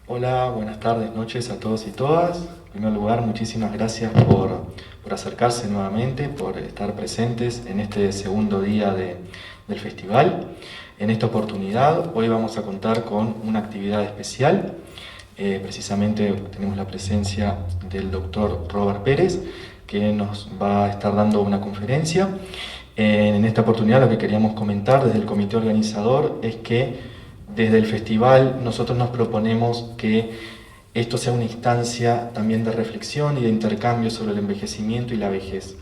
Hola, buenas tardes, noches a todos y todas. En primer lugar, muchísimas gracias por acercarse nuevamente, por estar presentes en este segundo día del festival. En esta oportunidad, hoy vamos a contar con una actividad especial. Precisamente tenemos la presencia del doctor Robert Pérez, que nos va a estar dando una conferencia. En esta oportunidad lo que queríamos comentar desde el comité organizador es que desde el festival nosotros nos proponemos que esto sea una instancia también de reflexión y de intercambio sobre el envejecimiento y la vejez.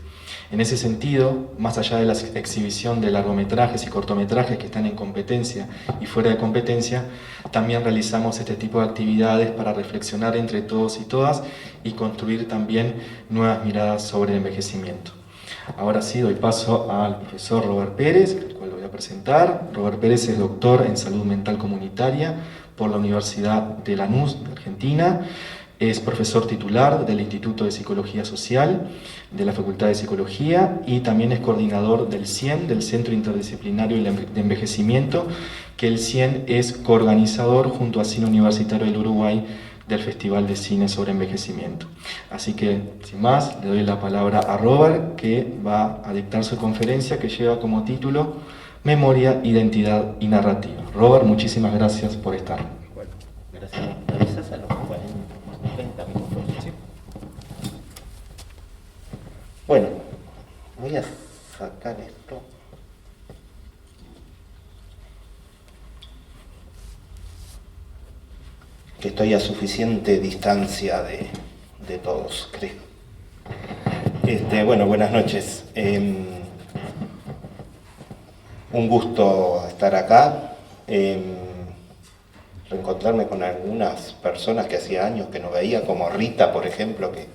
En ese sentido, más allá de la exhibición de largometrajes y cortometrajes que están en competencia y fuera de competencia, también realizamos este tipo de actividades para reflexionar entre todos y todas y construir también nuevas miradas sobre el envejecimiento. Ahora sí, doy paso al profesor Robert Pérez, el cual lo voy a presentar. Robert Pérez es doctor en salud mental comunitaria por la Universidad de Lanús, de Argentina. Es profesor titular del Instituto de Psicología Social de la Facultad de Psicología y también es coordinador del CIEN, del Centro Interdisciplinario de Envejecimiento, que el CIEN es coorganizador junto a Cine Universitario del Uruguay del Festival de Cine sobre Envejecimiento. Así que, sin más, le doy la palabra a Robert, que va a dictar su conferencia que lleva como título Memoria, Identidad y Narrativa. Robert, muchísimas gracias por estar. Bueno, gracias. ¿Me avisas a los 30 minutos? Sí. Bueno, voy a sacar esto. Que estoy a suficiente distancia de todos, creo. Bueno, buenas noches. Un gusto estar acá. Reencontrarme con algunas personas que hacía años que no veía, como Rita, por ejemplo, que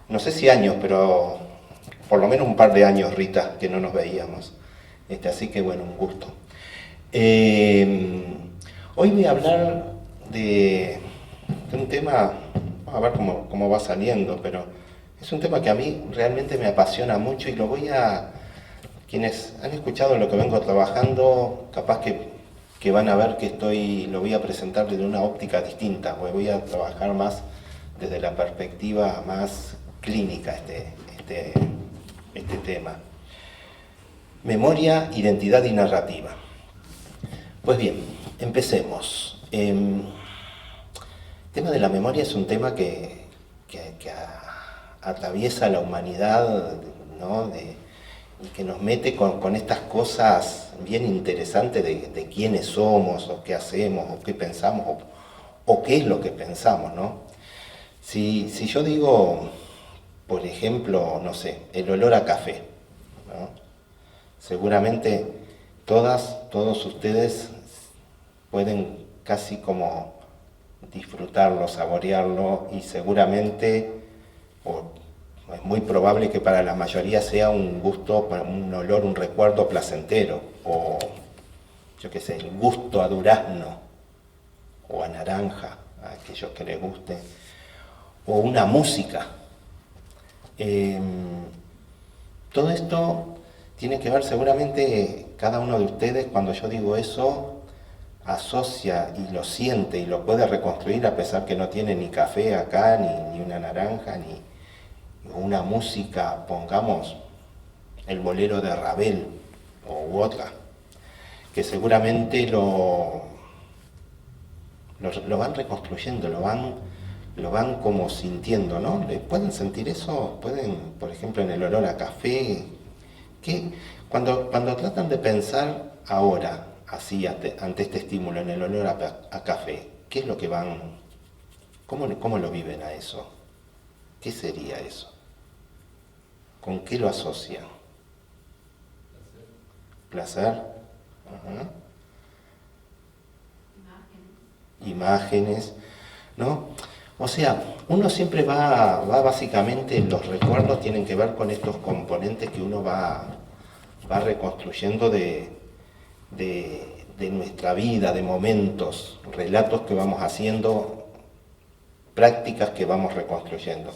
no sé si años, pero por lo menos un par de años, Rita, que no nos veíamos. Así que bueno, un gusto. Hoy voy a hablar de un tema, vamos a ver cómo va saliendo, pero es un tema que a mí realmente me apasiona mucho y lo voy a... Quienes han escuchado lo que vengo trabajando, capaz que van a ver que lo voy a presentar desde una óptica distinta, porque voy a trabajar más desde la perspectiva más clínica este tema. Memoria, identidad y narrativa. Pues bien, empecemos. El tema de la memoria es un tema que atraviesa la humanidad, ¿no? Y que nos mete con estas cosas bien interesantes de quiénes somos, o qué hacemos, o qué pensamos, o qué es lo que pensamos, ¿no? Si yo digo, por ejemplo, no sé, el olor a café, ¿no? Seguramente todos ustedes pueden casi como disfrutarlo, saborearlo, y seguramente, es muy probable que para la mayoría sea un gusto, un olor, un recuerdo placentero, o yo qué sé, el gusto a durazno, o a naranja, a aquellos que les guste, o una música. Todo esto tiene que ver, seguramente cada uno de ustedes, cuando yo digo eso, asocia y lo siente y lo puede reconstruir, a pesar que no tiene ni café acá, ni una naranja, ni una música, pongamos el bolero de Ravel u otra, que seguramente lo van reconstruyendo, lo van como sintiendo, ¿no? ¿Pueden sentir eso? Pueden, por ejemplo, en el olor a café, que cuando tratan de pensar ahora, así, ante este estímulo, en el olor a café, ¿qué es lo que van, cómo lo viven a eso? ¿Qué sería eso? ¿Con qué lo asocian? Placer. Ajá. Imágenes, ¿no? O sea, uno siempre va básicamente, los recuerdos tienen que ver con estos componentes que uno va reconstruyendo de nuestra vida, de momentos, relatos que vamos haciendo, prácticas que vamos reconstruyendo.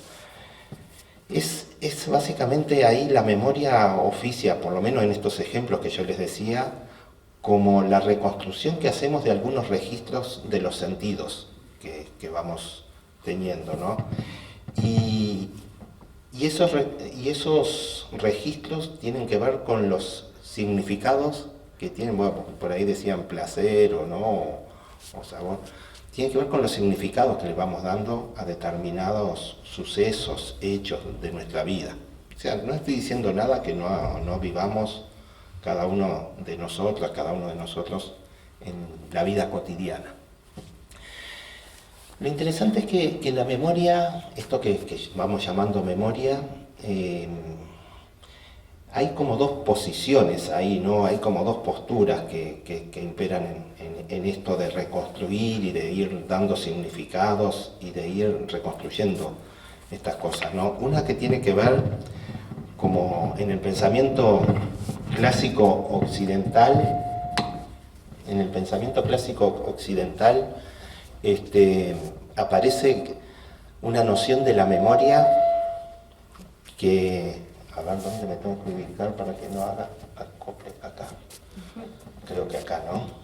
Es básicamente ahí la memoria oficia, por lo menos en estos ejemplos que yo les decía, como la reconstrucción que hacemos de algunos registros de los sentidos. que vamos teniendo, ¿no? Y esos registros tienen que ver con los significados que tienen, bueno, por ahí decían placer o no, o sabor, tiene que ver con los significados que le vamos dando a determinados sucesos, hechos de nuestra vida. O sea, no estoy diciendo nada que no vivamos cada uno de nosotros en la vida cotidiana. Lo interesante es que la memoria, esto que vamos llamando memoria, hay como dos posiciones ahí, ¿no? Hay como dos posturas que imperan en esto de reconstruir y de ir dando significados y de ir reconstruyendo estas cosas, ¿no? Una que tiene que ver como en el pensamiento clásico occidental, aparece una noción de la memoria que, a ver dónde me tengo que ubicar para que no haga acople acá. Creo que acá, ¿no?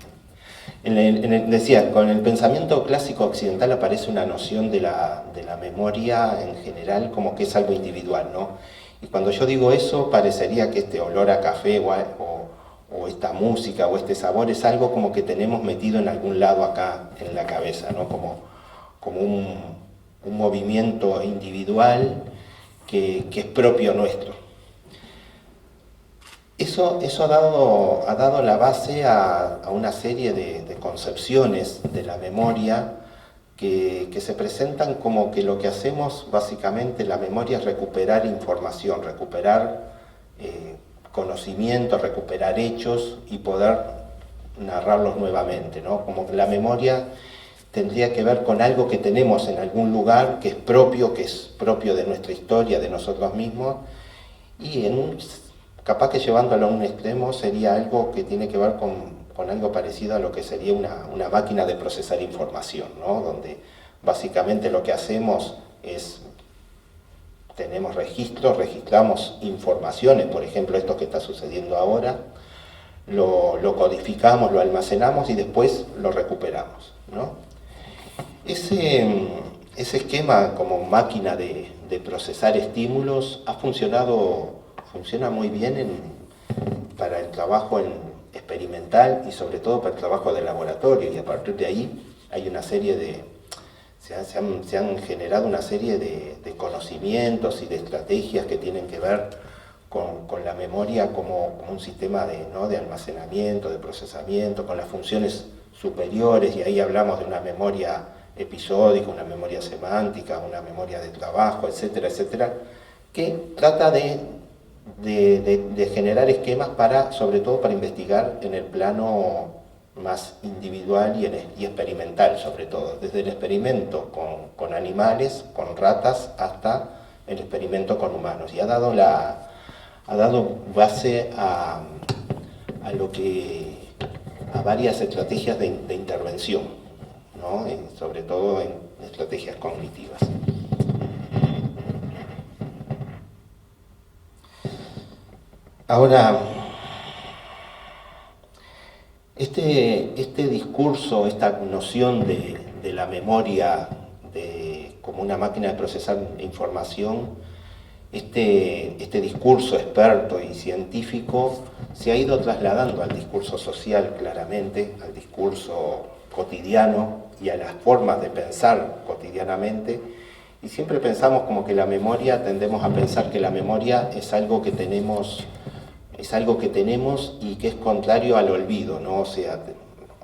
Decía, con el pensamiento clásico occidental aparece una noción de la memoria en general como que es algo individual, ¿no? Y cuando yo digo eso, parecería que este olor a café o esta música o este sabor es algo como que tenemos metido en algún lado acá en la cabeza, ¿no? Como un movimiento individual que es propio nuestro. Eso ha dado la base a una serie de concepciones de la memoria que se presentan como que lo que hacemos básicamente la memoria es recuperar información, recuperar conocimiento, recuperar hechos y poder narrarlos nuevamente, ¿no? Como que la memoria tendría que ver con algo que tenemos en algún lugar que es propio de nuestra historia, de nosotros mismos, y capaz que llevándolo a un extremo sería algo que tiene que ver con algo parecido a lo que sería una máquina de procesar información, ¿no? Donde básicamente lo que hacemos es, tenemos registros, registramos informaciones, por ejemplo esto que está sucediendo ahora, lo codificamos, lo almacenamos y después lo recuperamos, ¿no? Ese esquema como máquina de procesar estímulos funciona muy bien para el trabajo experimental y sobre todo para el trabajo de laboratorio, y a partir de ahí hay una serie se han generado una serie de conocimientos y de estrategias que tienen que ver con la memoria como un sistema de almacenamiento, de procesamiento, con las funciones superiores, y ahí hablamos de una memoria episódica, una memoria semántica, una memoria de trabajo, etcétera, etcétera, que trata de generar esquemas sobre todo para investigar en el plano más individual y experimental, sobre todo, desde el experimento con animales, con ratas, hasta el experimento con humanos, y ha dado base a varias estrategias de intervención, ¿no? Sobre todo en estrategias cognitivas. Ahora, este discurso, esta noción de la memoria como una máquina de procesar información, este discurso experto y científico se ha ido trasladando al discurso social claramente, al discurso cotidiano y a las formas de pensar cotidianamente, y siempre pensamos como que tendemos a pensar que la memoria es algo que tenemos y que es contrario al olvido, ¿no? O sea,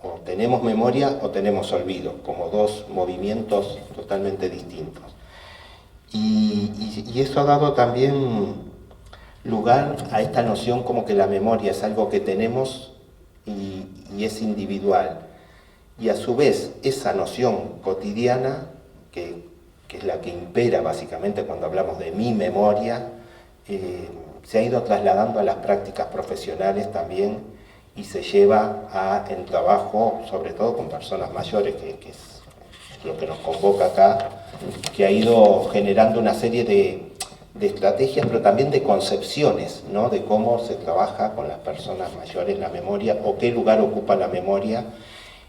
o tenemos memoria o tenemos olvido, como dos movimientos totalmente distintos. Y eso ha dado también lugar a esta noción como que la memoria es algo que tenemos y es individual. Y a su vez, esa noción cotidiana, que es la que impera básicamente cuando hablamos de mi memoria, se ha ido trasladando a las prácticas profesionales también y se lleva el trabajo, sobre todo con personas mayores, que es lo que nos convoca acá, que ha ido generando una serie de estrategias, pero también de concepciones, ¿no? De cómo se trabaja con las personas mayores la memoria o qué lugar ocupa la memoria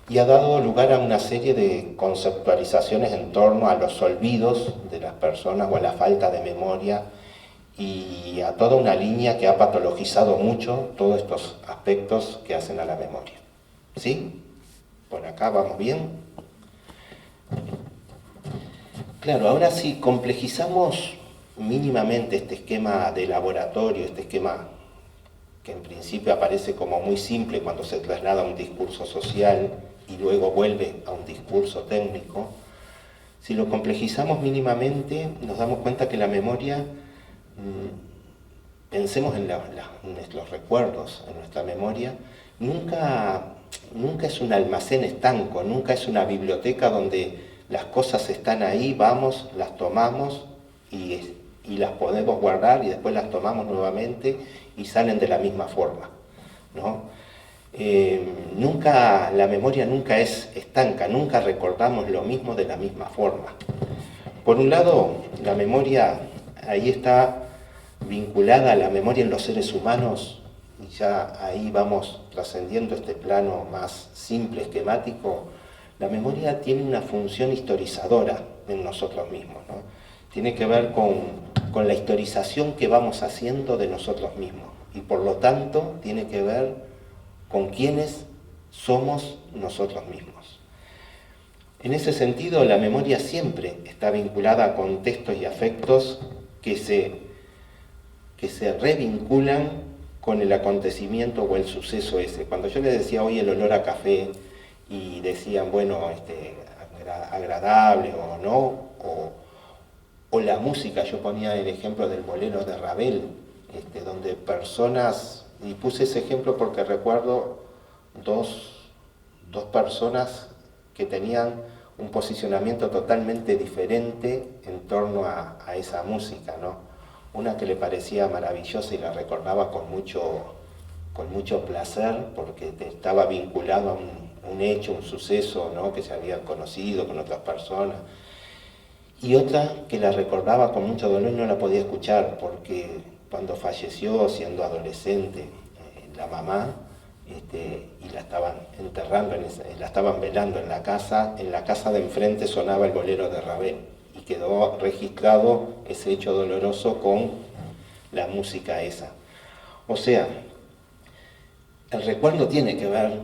y ha dado lugar a una serie de conceptualizaciones en torno a los olvidos de las personas o a la falta de memoria y a toda una línea que ha patologizado mucho todos estos aspectos que hacen a la memoria. ¿Sí? Por acá vamos bien. Claro, ahora si complejizamos mínimamente este esquema de laboratorio, este esquema que en principio aparece como muy simple cuando se traslada a un discurso social y luego vuelve a un discurso técnico, si lo complejizamos mínimamente nos damos cuenta que la memoria, pensemos en nuestros recuerdos, en nuestra memoria, nunca es un almacén estanco, nunca es una biblioteca donde las cosas están ahí, vamos, las tomamos y las podemos guardar y después las tomamos nuevamente y salen de la misma forma, ¿no? La memoria nunca es estanca, nunca recordamos lo mismo de la misma forma. Por un lado, la memoria ahí está vinculada a la memoria en los seres humanos, y ya ahí vamos trascendiendo este plano más simple, esquemático. La memoria tiene una función historizadora en nosotros mismos, ¿no? Tiene que ver con la historización que vamos haciendo de nosotros mismos y por lo tanto tiene que ver con quiénes somos nosotros mismos. En ese sentido, la memoria siempre está vinculada a contextos y afectos que se revinculan con el acontecimiento o el suceso ese. Cuando yo les decía hoy el olor a café y decían, bueno, agradable o no, o la música, yo ponía el ejemplo del bolero de Ravel, donde personas, y puse ese ejemplo porque recuerdo dos personas que tenían un posicionamiento totalmente diferente en torno a esa música, ¿no? Una que le parecía maravillosa y la recordaba con mucho placer porque estaba vinculado a un hecho, un suceso, ¿no? Que se había conocido con otras personas. Y otra que la recordaba con mucho dolor y no la podía escuchar porque cuando falleció siendo adolescente la mamá, y la estaban enterrando, la estaban velando en la casa de enfrente sonaba el bolero de Ravel y quedó registrado ese hecho doloroso con la música esa. O sea, el recuerdo tiene que ver,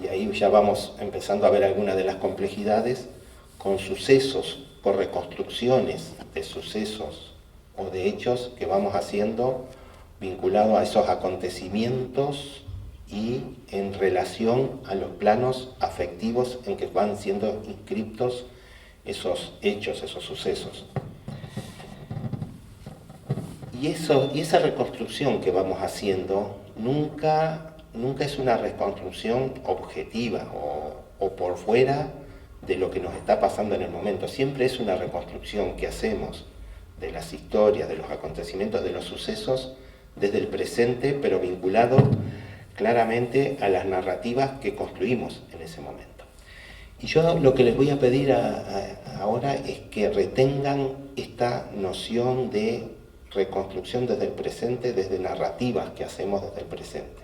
y ahí ya vamos empezando a ver algunas de las complejidades, con sucesos, con reconstrucciones de sucesos o de hechos que vamos haciendo vinculados a esos acontecimientos y en relación a los planos afectivos en que van siendo inscriptos esos hechos, esos sucesos. Y esa reconstrucción que vamos haciendo nunca es una reconstrucción objetiva o por fuera de lo que nos está pasando en el momento. Siempre es una reconstrucción que hacemos de las historias, de los acontecimientos, de los sucesos desde el presente, pero vinculado claramente a las narrativas que construimos en ese momento. Y yo lo que les voy a pedir ahora es que retengan esta noción de reconstrucción desde el presente, desde narrativas que hacemos desde el presente.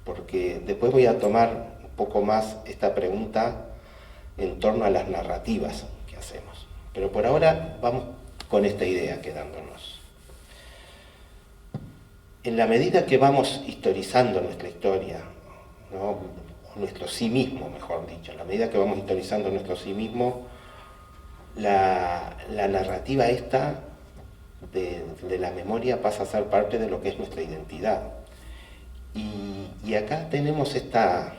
Porque después voy a tomar un poco más esta pregunta en torno a las narrativas que hacemos. Pero por ahora vamos con esta idea quedándonos. En la medida que vamos historizando nuestra historia, ¿no? O nuestro sí mismo, mejor dicho, en la medida que vamos historizando nuestro sí mismo, la narrativa esta de la memoria pasa a ser parte de lo que es nuestra identidad. Y acá tenemos esta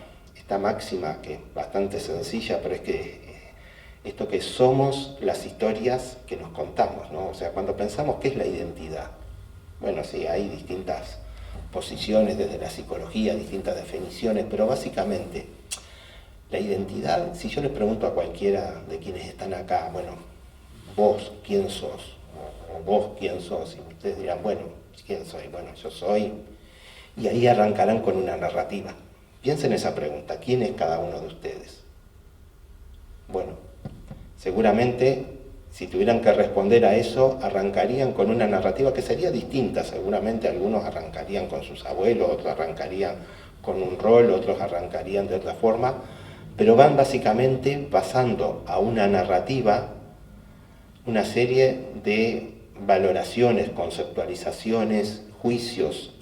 máxima que es bastante sencilla, pero es que esto que somos las historias que nos contamos, ¿no? O sea, cuando pensamos qué es la identidad, bueno, sí, hay distintas posiciones desde la psicología, distintas definiciones, pero básicamente la identidad, si yo les pregunto a cualquiera de quienes están acá, bueno, vos, ¿quién sos? O vos, ¿quién sos? Y ustedes dirán, bueno, ¿quién soy? Bueno, yo soy. Y ahí arrancarán con una narrativa. Piensen esa pregunta, ¿quién es cada uno de ustedes? Bueno, seguramente si tuvieran que responder a eso, arrancarían con una narrativa que sería distinta. Seguramente algunos arrancarían con sus abuelos, otros arrancarían con un rol, otros arrancarían de otra forma, pero van básicamente pasando a una narrativa una serie de valoraciones, conceptualizaciones, juicios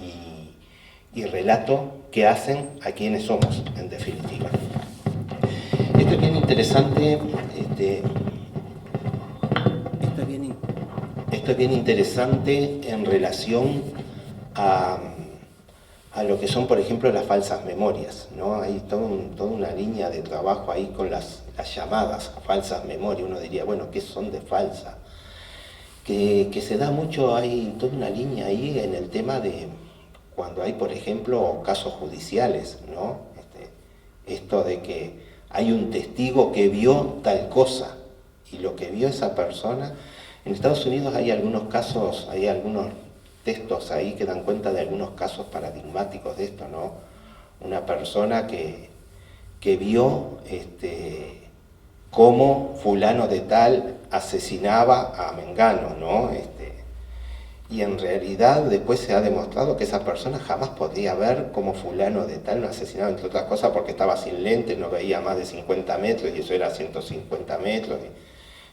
y relato que hacen a quienes somos, en definitiva. Esto es bien interesante, esto es bien interesante en relación a lo que son, por ejemplo, las falsas memorias, ¿no? Hay toda una línea de trabajo ahí con las llamadas falsas memorias. Uno diría, bueno, ¿qué son de falsa? Que se da mucho, hay toda una línea ahí en el tema de cuando hay, por ejemplo, casos judiciales, ¿no? Esto de que hay un testigo que vio tal cosa y lo que vio esa persona. En Estados Unidos hay algunos casos, hay algunos textos ahí que dan cuenta de algunos casos paradigmáticos de esto, ¿no? Una persona que vio cómo fulano de tal asesinaba a Mengano, ¿no? Y en realidad después se ha demostrado que esa persona jamás podría ver cómo fulano de tal lo asesinaba, entre otras cosas porque estaba sin lentes, no veía más de 50 metros y eso era 150 metros,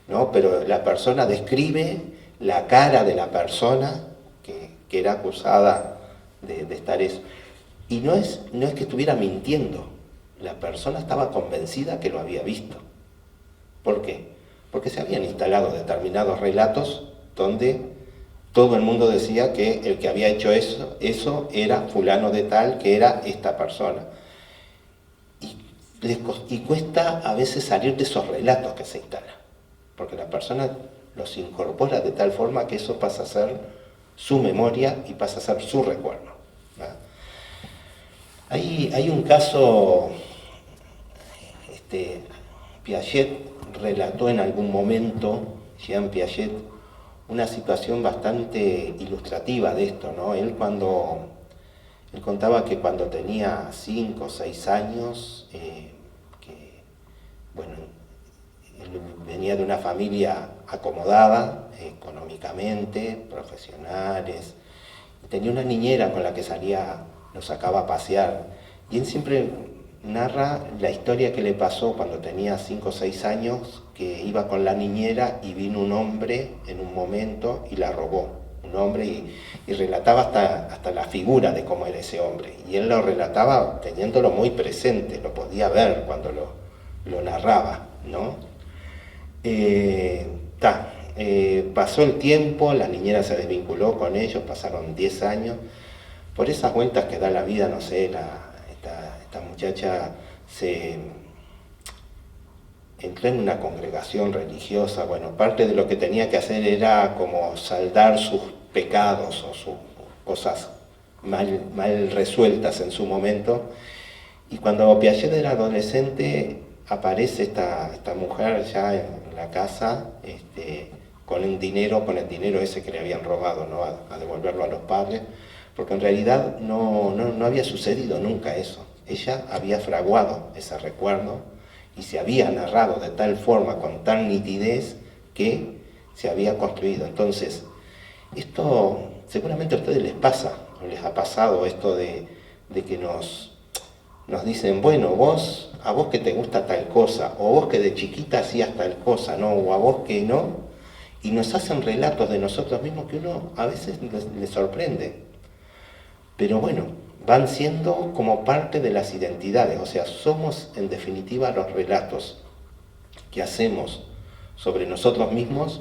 ¿no? Pero la persona describe la cara de la persona que era acusada de estar eso. Y no es que estuviera mintiendo, la persona estaba convencida que lo había visto. ¿Por qué? Porque se habían instalado determinados relatos donde todo el mundo decía que el que había hecho eso era fulano de tal, que era esta persona. Y cuesta a veces salir de esos relatos que se instalan, porque la persona los incorpora de tal forma que eso pasa a ser su memoria y pasa a ser su recuerdo, ¿no? Hay un caso, Piaget relató en algún momento, Jean Piaget, una situación bastante ilustrativa de esto, ¿no? Él contaba que cuando tenía 5 o 6 años, él venía de una familia acomodada económicamente, profesionales, y tenía una niñera con la que lo sacaba a pasear, y él siempre narra la historia que le pasó cuando tenía 5 o 6 años, que iba con la niñera y vino un hombre en un momento y la robó, un hombre, y relataba hasta la figura de cómo era ese hombre, y él lo relataba teniéndolo muy presente, lo podía ver cuando lo narraba, ¿no? Pasó el tiempo, la niñera se desvinculó con ellos, pasaron 10 años, por esas vueltas que da la vida, no sé, esta muchacha se entró en una congregación religiosa. Bueno, parte de lo que tenía que hacer era como saldar sus pecados o sus cosas mal resueltas en su momento, y cuando Piaget era adolescente aparece esta mujer ya en la casa con el dinero ese que le habían robado, ¿no? a devolverlo a los padres, porque en realidad no había sucedido nunca eso. Ella había fraguado ese recuerdo y se había narrado de tal forma, con tal nitidez, que se había construido. Entonces, esto seguramente a ustedes les pasa, o les ha pasado esto de que nos dicen, bueno, a vos que te gusta tal cosa, o vos que de chiquita hacías tal cosa, ¿no? O a vos que no, y nos hacen relatos de nosotros mismos que uno a veces les sorprende. Pero bueno, van siendo como parte de las identidades, o sea, somos en definitiva los relatos que hacemos sobre nosotros mismos,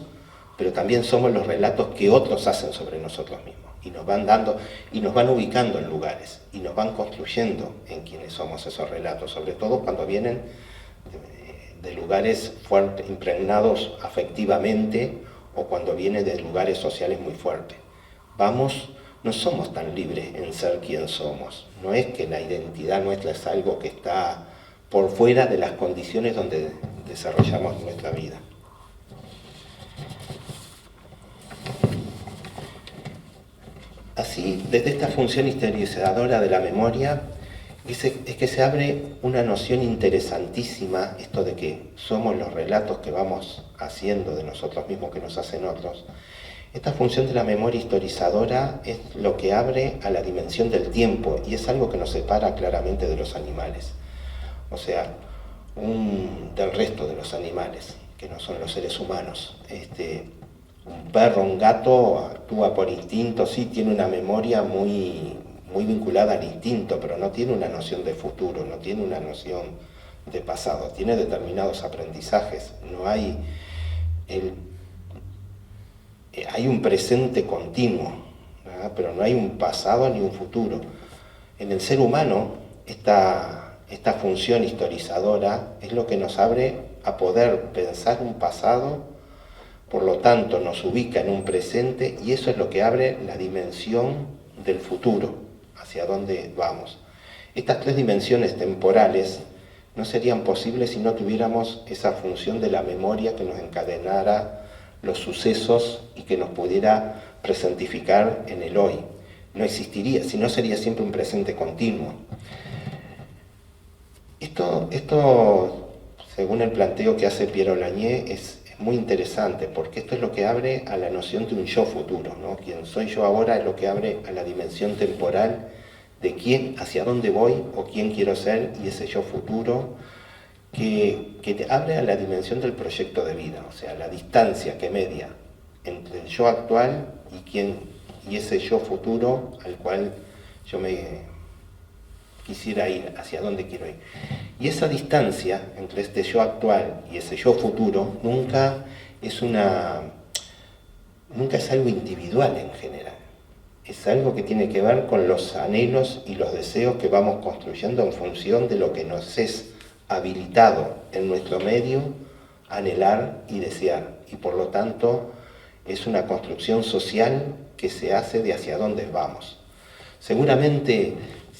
pero también somos los relatos que otros hacen sobre nosotros mismos. Y nos van dando, y nos van ubicando en lugares, y nos van construyendo en quienes somos esos relatos, sobre todo cuando vienen de lugares fuertes, impregnados afectivamente, o cuando vienen de lugares sociales muy fuertes. No somos tan libres en ser quien somos. No es que la identidad nuestra es algo que está por fuera de las condiciones donde desarrollamos nuestra vida. Así, desde esta función historizadora de la memoria, es que se abre una noción interesantísima, esto de que somos los relatos que vamos haciendo de nosotros mismos, que nos hacen otros. Esta función de la memoria historizadora es lo que abre a la dimensión del tiempo, y es algo que nos separa claramente de los animales. O sea, del resto de los animales, que no son los seres humanos. Un perro, un gato actúa por instinto, sí tiene una memoria muy vinculada al instinto, pero no tiene una noción de futuro, no tiene una noción de pasado, tiene determinados aprendizajes, no hay hay un presente continuo, ¿verdad? Pero no hay un pasado ni un futuro. En el ser humano, esta función historizadora es lo que nos abre a poder pensar un pasado, por lo tanto nos ubica en un presente, y eso es lo que abre la dimensión del futuro, hacia dónde vamos. Estas tres dimensiones temporales no serían posibles si no tuviéramos esa función de la memoria que nos encadenara los sucesos y que nos pudiera presentificar en el hoy. No existiría, si no sería siempre un presente continuo. Esto, según el planteo que hace Pierre Olagné, es muy interesante, porque esto es lo que abre a la noción de un yo futuro, ¿no? Quien soy yo ahora es lo que abre a la dimensión temporal de quién, hacia dónde voy o quién quiero ser, y ese yo futuro que te abre a la dimensión del proyecto de vida, o sea, la distancia que media entre el yo actual y ese yo futuro al cual yo me quisiera ir, hacia dónde quiero ir. Y esa distancia entre este yo actual y ese yo futuro nunca es algo individual en general. Es algo que tiene que ver con los anhelos y los deseos que vamos construyendo en función de lo que nos es habilitado en nuestro medio anhelar y desear. Y por lo tanto es una construcción social que se hace de hacia dónde vamos. Seguramente,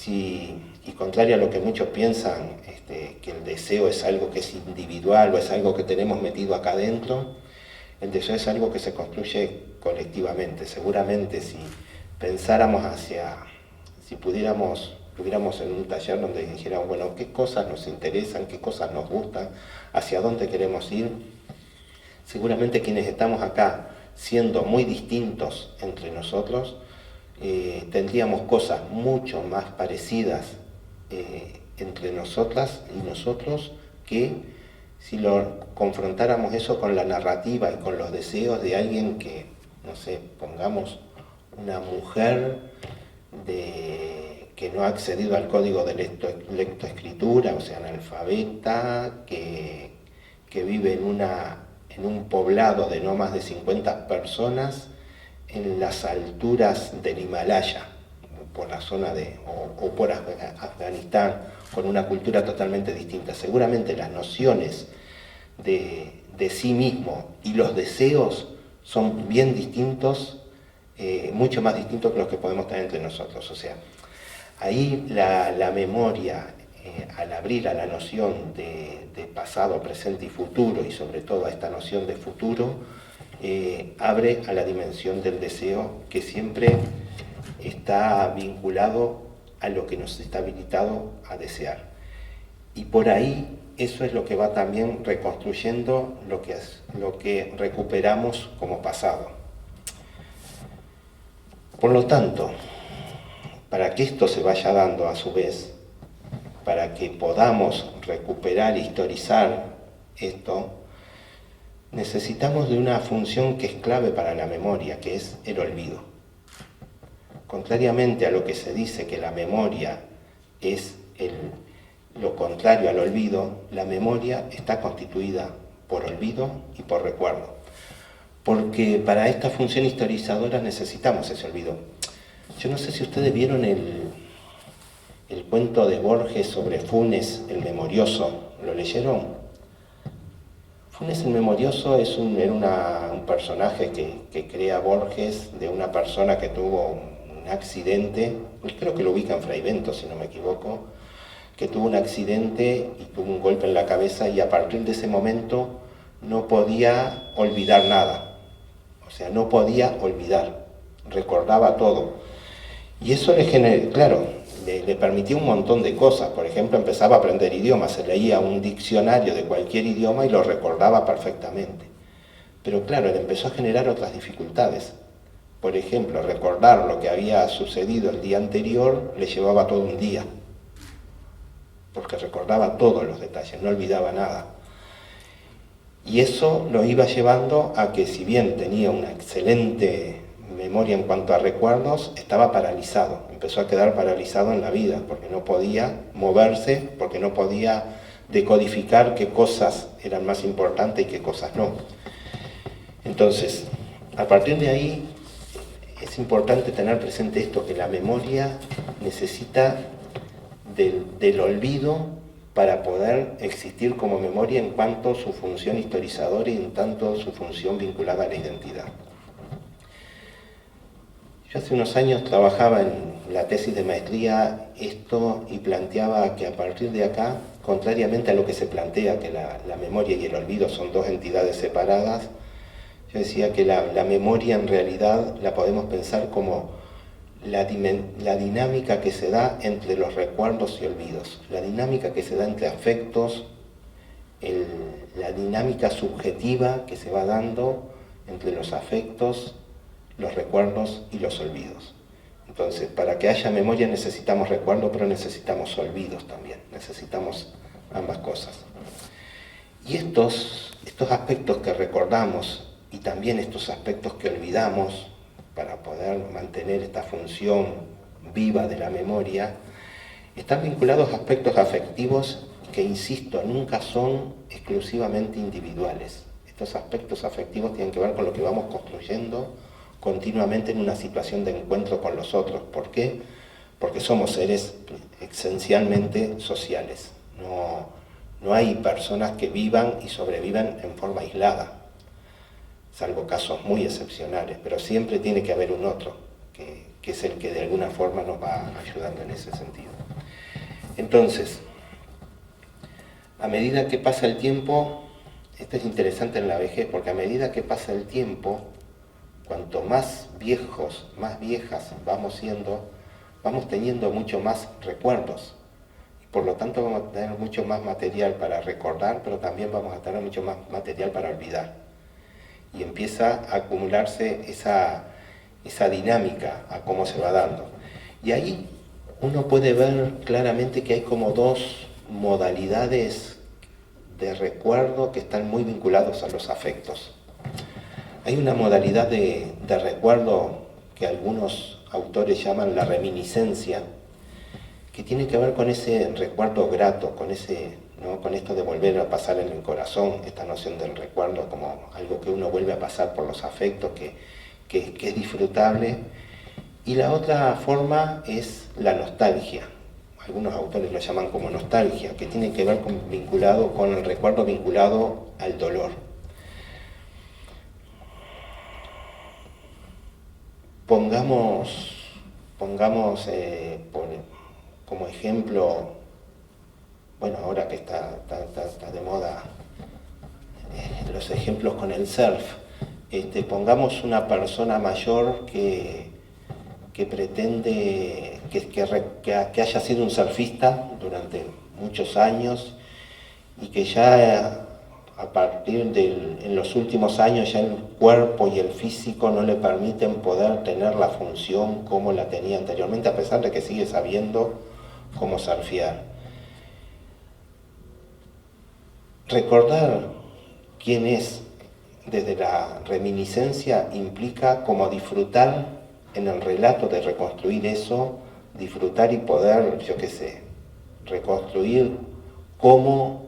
y contrario a lo que muchos piensan, que el deseo es algo que es individual o es algo que tenemos metido acá adentro, el deseo es algo que se construye colectivamente. Seguramente si pensáramos si pudiéramos en un taller donde dijéramos, bueno, qué cosas nos interesan, qué cosas nos gustan, hacia dónde queremos ir, seguramente quienes estamos acá siendo muy distintos entre nosotros, tendríamos cosas mucho más parecidas entre nosotras y nosotros que si lo confrontáramos eso con la narrativa y con los deseos de alguien que, no sé, pongamos una mujer que no ha accedido al código de lectoescritura, o sea, analfabeta, que vive en un poblado de no más de 50 personas en las alturas del Himalaya, por la zona o por Afganistán, con una cultura totalmente distinta. Seguramente las nociones de sí mismo y los deseos son bien distintos, mucho más distintos que los que podemos tener entre nosotros. O sea, ahí la memoria, al abrir a la noción de pasado, presente y futuro, y sobre todo a esta noción de futuro, abre a la dimensión del deseo, que siempre está vinculado a lo que nos está habilitado a desear. Y por ahí eso es lo que va también reconstruyendo lo que recuperamos como pasado. Por lo tanto, para que esto se vaya dando a su vez, para que podamos recuperar e historizar esto, necesitamos de una función que es clave para la memoria, que es el olvido. Contrariamente a lo que se dice que la memoria es lo contrario al olvido, la memoria está constituida por olvido y por recuerdo. Porque para esta función historizadora necesitamos ese olvido. Yo no sé si ustedes vieron el cuento de Borges sobre Funes el Memorioso. ¿Lo leyeron? Funes el Memorioso era un personaje que crea Borges de una persona que tuvo un accidente, creo que lo ubica en Fray Bento, si no me equivoco, que tuvo un accidente y tuvo un golpe en la cabeza, y a partir de ese momento no podía olvidar nada. O sea, no podía olvidar, recordaba todo. Y eso le generó, claro, le permitía un montón de cosas. Por ejemplo, empezaba a aprender idiomas, se leía un diccionario de cualquier idioma y lo recordaba perfectamente. Pero claro, le empezó a generar otras dificultades. Por ejemplo, recordar lo que había sucedido el día anterior le llevaba todo un día. porque recordaba todos los detalles, no olvidaba nada. Y eso lo iba llevando a que, si bien tenía una excelente memoria en cuanto a recuerdos, estaba paralizado, empezó a quedar paralizado en la vida, porque no podía moverse, porque no podía decodificar qué cosas eran más importantes y qué cosas no. Entonces, a partir de ahí, es importante tener presente esto, que la memoria necesita del olvido para poder existir como memoria en cuanto a su función historizadora y en tanto su función vinculada a la identidad. Yo hace unos años trabajaba en la tesis de maestría esto y planteaba que a partir de acá, contrariamente a lo que se plantea, que la memoria y el olvido son dos entidades separadas, yo decía que la memoria en realidad la podemos pensar como la dinámica que se da entre los recuerdos y olvidos, la dinámica que se da entre afectos, la dinámica subjetiva que se va dando entre los afectos, los recuerdos y los olvidos. Entonces, para que haya memoria necesitamos recuerdos, pero necesitamos olvidos también, necesitamos ambas cosas. Y estos aspectos que recordamos y también estos aspectos que olvidamos, para poder mantener esta función viva de la memoria, están vinculados a aspectos afectivos que, insisto, nunca son exclusivamente individuales. Estos aspectos afectivos tienen que ver con lo que vamos construyendo continuamente en una situación de encuentro con los otros. ¿Por qué? Porque somos seres esencialmente sociales. No hay personas que vivan y sobrevivan en forma aislada, salvo casos muy excepcionales, pero siempre tiene que haber un otro, que es el que de alguna forma nos va ayudando en ese sentido. Entonces, a medida que pasa el tiempo, esto es interesante en la vejez, porque a medida que pasa el tiempo, cuanto más viejos, más viejas vamos siendo, vamos teniendo mucho más recuerdos. Y por lo tanto vamos a tener mucho más material para recordar, pero también vamos a tener mucho más material para olvidar. Y empieza a acumularse esa dinámica a cómo se va dando. Y ahí uno puede ver claramente que hay como dos modalidades de recuerdo que están muy vinculados a los afectos. Hay una modalidad de recuerdo que algunos autores llaman la reminiscencia, que tiene que ver con ese recuerdo grato, con esto de volver a pasar en el corazón, esta noción del recuerdo como algo que uno vuelve a pasar por los afectos, que es disfrutable. Y la otra forma es la nostalgia. Algunos autores lo llaman como nostalgia, que tiene que ver vinculado con el recuerdo vinculado al dolor. Pongamos como ejemplo, bueno, ahora que está de moda los ejemplos con el surf, pongamos una persona mayor que pretende que haya sido un surfista durante muchos años y que ya a partir en los últimos años ya el cuerpo y el físico no le permiten poder tener la función como la tenía anteriormente, a pesar de que sigue sabiendo cómo surfear. Recordar quién es desde la reminiscencia implica como disfrutar en el relato de reconstruir eso, disfrutar y poder, reconstruir cómo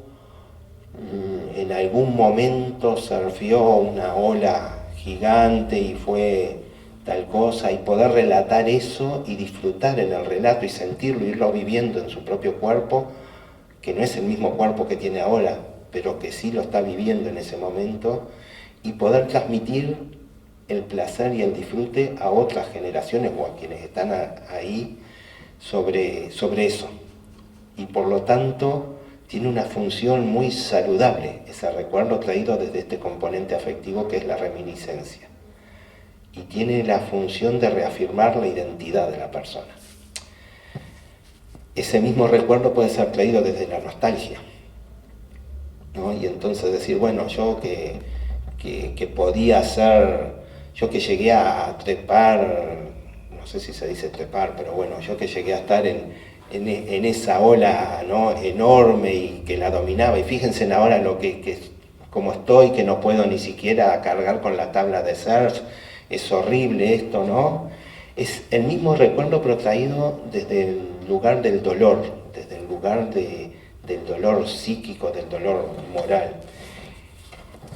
en algún momento surfeó una ola gigante y fue tal cosa, y poder relatar eso y disfrutar en el relato y sentirlo, irlo viviendo en su propio cuerpo, que no es el mismo cuerpo que tiene ahora, pero que sí lo está viviendo en ese momento, y poder transmitir el placer y el disfrute a otras generaciones o a quienes están ahí sobre eso. Y por lo tanto tiene una función muy saludable ese recuerdo traído desde este componente afectivo que es la reminiscencia. Y tiene la función de reafirmar la identidad de la persona. Ese mismo recuerdo puede ser traído desde la nostalgia, ¿no? Y entonces decir, bueno, yo que podía ser, yo que llegué a trepar, no sé si se dice trepar, pero bueno, yo que llegué a estar en en esa ola, ¿no?, enorme y que la dominaba. Y fíjense ahora lo como estoy, que no puedo ni siquiera cargar con la tabla de surf. Es horrible esto, ¿no? Es el mismo recuerdo, pero traído desde el lugar del dolor, desde el lugar del dolor psíquico, del dolor moral.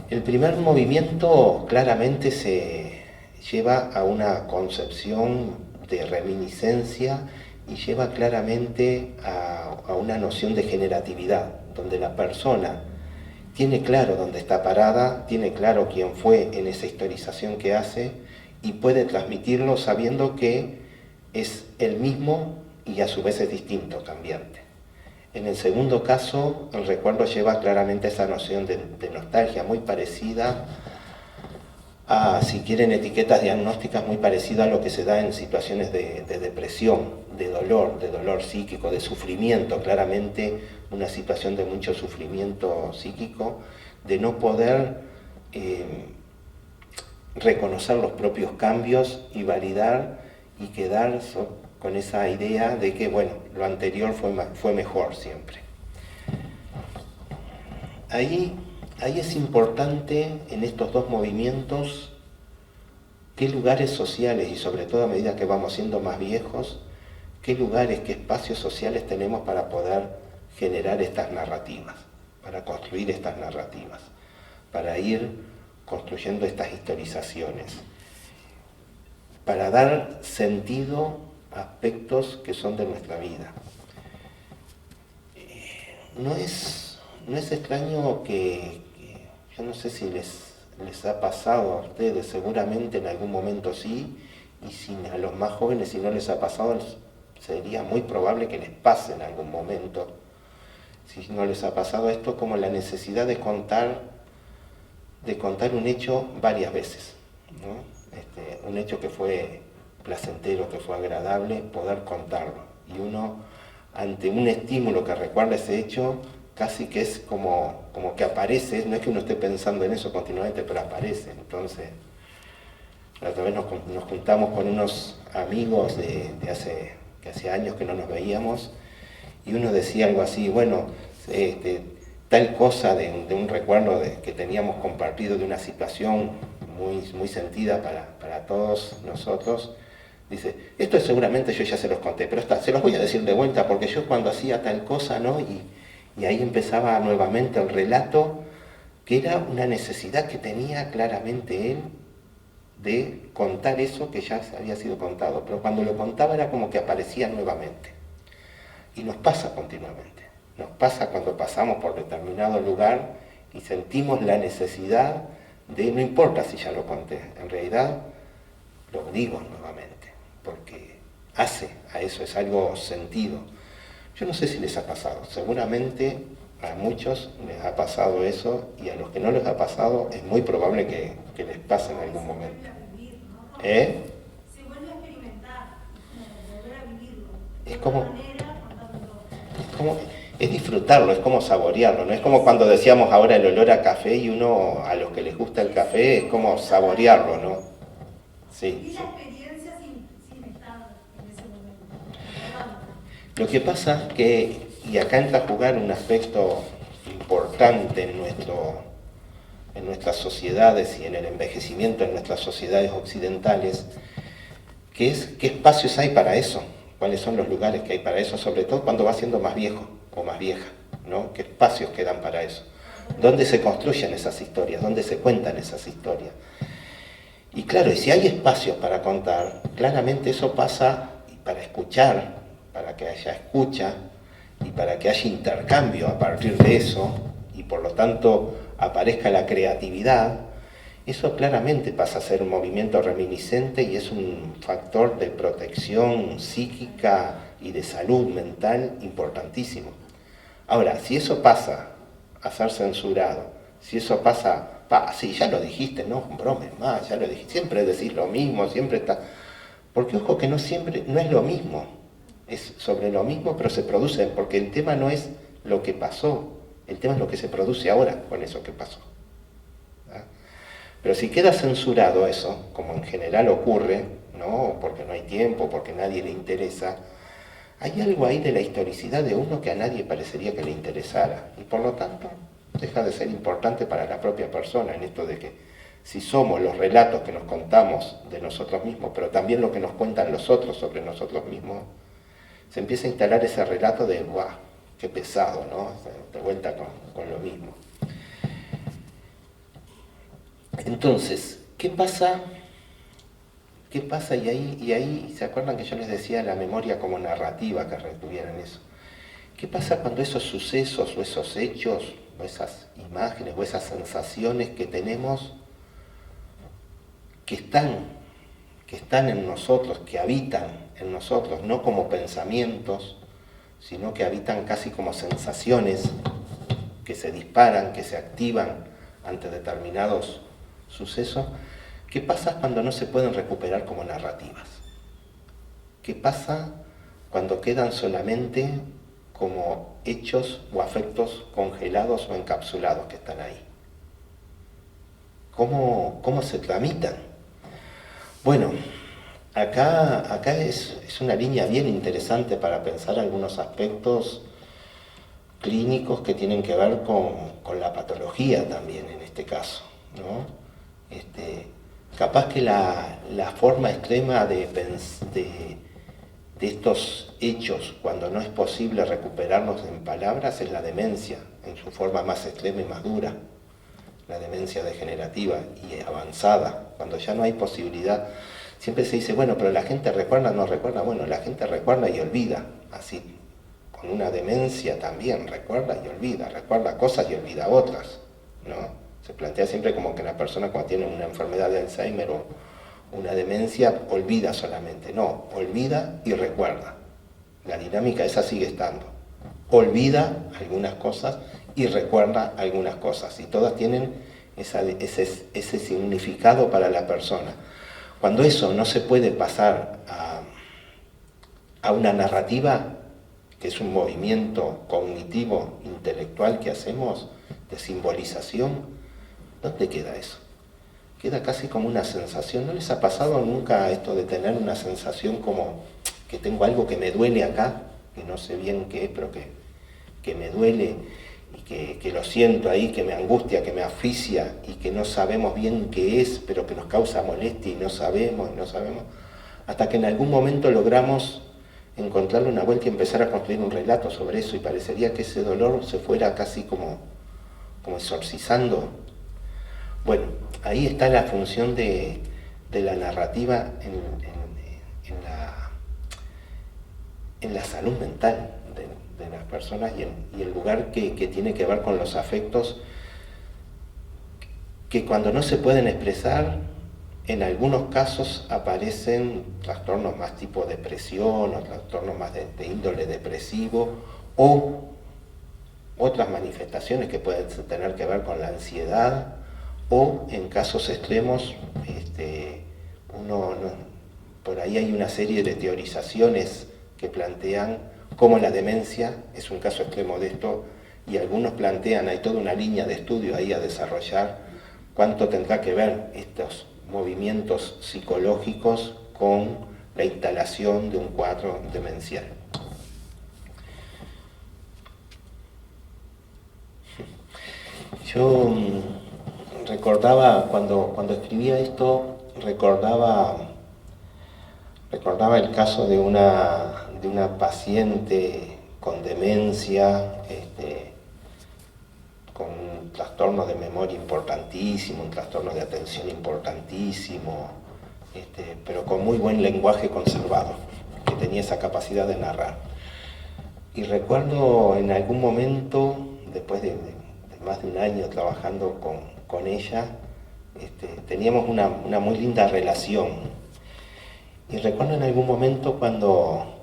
El primer movimiento claramente se lleva a una concepción de reminiscencia y lleva claramente a una noción de generatividad, donde la persona tiene claro dónde está parada, tiene claro quién fue en esa historización que hace y puede transmitirlo sabiendo que es el mismo y a su vez es distinto, cambiante. En el segundo caso, el recuerdo lleva claramente esa noción de nostalgia muy parecida a, si quieren, etiquetas diagnósticas muy parecidas a lo que se da en situaciones de depresión, de dolor psíquico, de sufrimiento, claramente una situación de mucho sufrimiento psíquico, de no poder reconocer los propios cambios y validar y quedar con esa idea de que, bueno, lo anterior fue mejor siempre. Ahí es importante en estos dos movimientos qué lugares sociales, y sobre todo a medida que vamos siendo más viejos, qué lugares, qué espacios sociales tenemos para poder generar estas narrativas, para construir estas narrativas, para ir construyendo estas historizaciones, para dar sentido a aspectos que son de nuestra vida. No es extraño que yo no sé si les ha pasado a ustedes, seguramente en algún momento sí, y si a los más jóvenes si no les ha pasado, sería muy probable que les pase en algún momento. Si no les ha pasado esto, como la necesidad de contar un hecho varias veces, ¿no? Un hecho que fue placentero, que fue agradable, poder contarlo. Y uno, ante un estímulo que recuerda ese hecho, casi que es como que aparece, no es que uno esté pensando en eso continuamente, pero aparece. Entonces, la otra vez nos juntamos con unos amigos que hace años que no nos veíamos, y uno decía algo así, bueno, tal cosa de un recuerdo que teníamos compartido de una situación muy sentida para todos nosotros. Dice, esto seguramente yo ya se los conté, pero se los voy a decir de vuelta, porque yo cuando hacía tal cosa, ¿no? Y ahí empezaba nuevamente el relato, que era una necesidad que tenía claramente él de contar eso que ya había sido contado, pero cuando lo contaba era como que aparecía nuevamente. Y nos pasa continuamente, nos pasa cuando pasamos por determinado lugar y sentimos la necesidad de, no importa si ya lo conté, en realidad lo digo nuevamente, porque hace a eso, es algo sentido. Yo no sé si les ha pasado, seguramente a muchos les ha pasado eso, y a los que no les ha pasado es muy probable que les pase en algún momento. Se vuelve a experimentar, volver a vivirlo. Es disfrutarlo, es como saborearlo, ¿no? Es como cuando decíamos ahora el olor a café, y uno, a los que les gusta el café, es como saborearlo, ¿no? Sí. Y la experiencia sin estar en ese momento. Lo que pasa es que, y acá entra a jugar un aspecto importante en nuestras sociedades y en el envejecimiento en nuestras sociedades occidentales, que es qué espacios hay para eso, cuáles son los lugares que hay para eso, sobre todo cuando va siendo más viejo o más vieja, ¿no? ¿Qué espacios quedan para eso? ¿Dónde se construyen esas historias? ¿Dónde se cuentan esas historias? Y claro, y si hay espacios para contar, claramente eso pasa para escuchar, para que haya escucha y para que haya intercambio a partir de eso, y por lo tanto aparezca la creatividad. Eso claramente pasa a ser un movimiento reminiscente y es un factor de protección psíquica y de salud mental importantísimo. Ahora, si eso pasa a ser censurado, si eso pasa, sí, ya lo dijiste, no bromes más, ya lo dijiste, siempre decís lo mismo, siempre está... Porque ojo que no es lo mismo, es sobre lo mismo, pero se produce, porque el tema no es lo que pasó, el tema es lo que se produce ahora con eso que pasó. Pero si queda censurado eso, como en general ocurre, ¿no? Porque no hay tiempo, porque a nadie le interesa, hay algo ahí de la historicidad de uno que a nadie parecería que le interesara, y por lo tanto deja de ser importante para la propia persona, en esto de que si somos los relatos que nos contamos de nosotros mismos, pero también lo que nos cuentan los otros sobre nosotros mismos, se empieza a instalar ese relato de, ¡guau! ¡Qué pesado!, ¿no? De vuelta con lo mismo. Entonces, ¿qué pasa? ¿Qué pasa? Y ahí, ¿se acuerdan que yo les decía la memoria como narrativa, que retuvieran eso? ¿Qué pasa cuando esos sucesos o esos hechos o esas imágenes o esas sensaciones que tenemos que están en nosotros, que habitan en nosotros, no como pensamientos, sino que habitan casi como sensaciones que se disparan, que se activan ante determinados sucesos? ¿Qué pasa cuando no se pueden recuperar como narrativas? ¿Qué pasa cuando quedan solamente como hechos o afectos congelados o encapsulados que están ahí? ¿Cómo se tramitan? Bueno, acá es una línea bien interesante para pensar algunos aspectos clínicos que tienen que ver con la patología también en este caso, ¿no? Capaz que la forma extrema de estos hechos, cuando no es posible recuperarlos en palabras, es la demencia, en su forma más extrema y más dura, la demencia degenerativa y avanzada, cuando ya no hay posibilidad. Siempre se dice, bueno, pero la gente recuerda, no recuerda. Bueno, la gente recuerda y olvida, así, con una demencia también, recuerda y olvida, recuerda cosas y olvida otras, ¿no? Se plantea siempre como que la persona cuando tiene una enfermedad de Alzheimer o una demencia olvida solamente. No, olvida y recuerda. La dinámica esa sigue estando. Olvida algunas cosas y recuerda algunas cosas. Y todas tienen ese significado para la persona. Cuando eso no se puede pasar a una narrativa, que es un movimiento cognitivo, intelectual que hacemos, de simbolización, ¿dónde queda eso? Queda casi como una sensación. ¿No les ha pasado nunca esto de tener una sensación como que tengo algo que me duele acá, que no sé bien qué es, pero que me duele y que lo siento ahí, que me angustia, que me asfixia y que no sabemos bien qué es, pero que nos causa molestia y no sabemos, hasta que en algún momento logramos encontrarle una vuelta y empezar a construir un relato sobre eso, y parecería que ese dolor se fuera casi como exorcizando. Bueno, ahí está la función de la narrativa en la salud mental de las personas y el lugar que tiene que ver con los afectos que cuando no se pueden expresar, en algunos casos aparecen trastornos más tipo depresión o trastornos más de índole depresivo o otras manifestaciones que pueden tener que ver con la ansiedad, o en casos extremos, por ahí hay una serie de teorizaciones que plantean cómo la demencia es un caso extremo de esto, y algunos plantean, hay toda una línea de estudio ahí a desarrollar, cuánto tendrá que ver estos movimientos psicológicos con la instalación de un cuadro demencial. Yo recordaba, cuando escribía esto, recordaba el caso de una paciente con demencia, con un trastorno de memoria importantísimo, un trastorno de atención importantísimo, pero con muy buen lenguaje conservado, que tenía esa capacidad de narrar. Y recuerdo en algún momento, después de más de un año trabajando con ella, teníamos una muy linda relación. Y recuerdo en algún momento cuando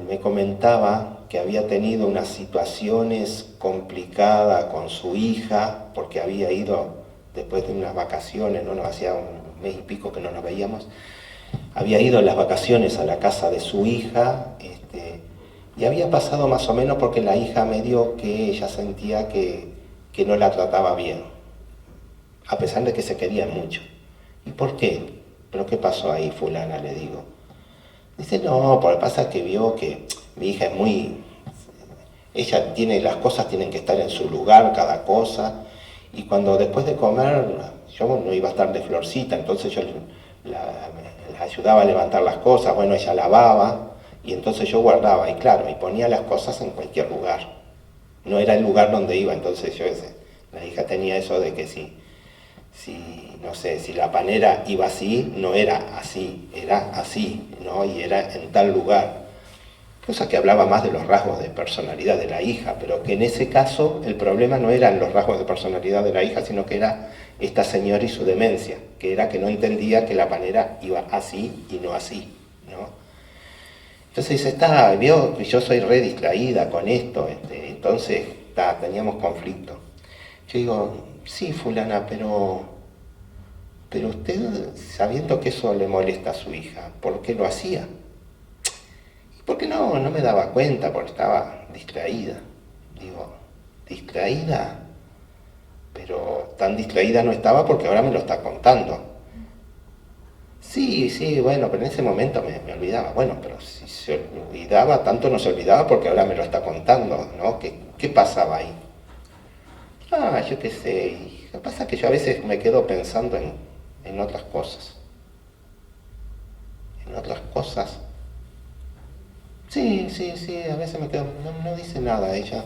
me comentaba que había tenido unas situaciones complicadas con su hija, porque había ido después de unas vacaciones, ¿no? Hacía un mes y pico que no nos veíamos, había ido en las vacaciones a la casa de su hija, y había pasado más o menos porque la hija medio que ella sentía que no la trataba bien, a pesar de que se querían mucho. ¿Y por qué? ¿Pero qué pasó ahí, fulana? Le digo. Dice, no, porque pasa que vio que mi hija es muy... Ella tiene, las cosas tienen que estar en su lugar, cada cosa. Y cuando después de comer, yo no iba a estar de florcita, entonces yo la ayudaba a levantar las cosas, bueno, ella lavaba, y entonces yo guardaba, y claro, y ponía las cosas en cualquier lugar. No era el lugar donde iba, entonces la hija tenía eso de que no sé, si la panera iba así, no era así, era así, ¿no? Y era en tal lugar. Cosa que hablaba más de los rasgos de personalidad de la hija, pero que en ese caso el problema no eran los rasgos de personalidad de la hija, sino que era esta señora y su demencia, que era que no entendía que la panera iba así y no así, ¿no? Entonces dice, vio que yo soy re distraída con esto, entonces teníamos conflicto. Yo digo, sí, fulana, pero usted, sabiendo que eso le molesta a su hija, ¿por qué lo hacía? Porque no me daba cuenta, porque estaba distraída. Digo, distraída, pero tan distraída no estaba porque ahora me lo está contando. Sí, bueno, pero en ese momento me olvidaba. Bueno, pero si se olvidaba, tanto no se olvidaba porque ahora me lo está contando, ¿no? ¿Qué pasaba ahí? Yo qué sé. Lo que pasa es que yo a veces me quedo pensando en otras cosas. En otras cosas. Sí, a veces me quedo, no dice nada ella.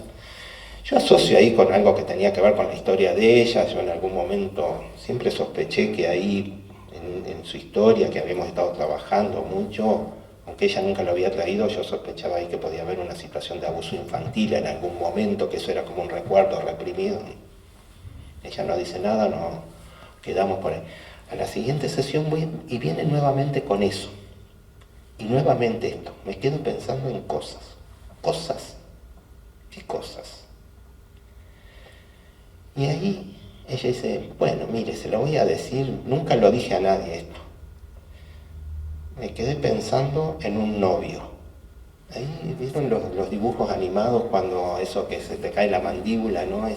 Yo asocio ahí con algo que tenía que ver con la historia de ella. Yo en algún momento siempre sospeché que ahí, en su historia, que habíamos estado trabajando mucho, aunque ella nunca lo había traído, yo sospechaba ahí que podía haber una situación de abuso infantil en algún momento, que eso era como un recuerdo reprimido. Ella no dice nada, no quedamos por ahí. A la siguiente sesión voy y viene nuevamente con eso. Y nuevamente esto, me quedo pensando en cosas. ¿Cosas? ¿Qué cosas? Y ahí ella dice, bueno, mire, se lo voy a decir, nunca lo dije a nadie esto. Me quedé pensando en un novio. Ahí vieron los dibujos animados cuando eso que se te cae la mandíbula, ¿no?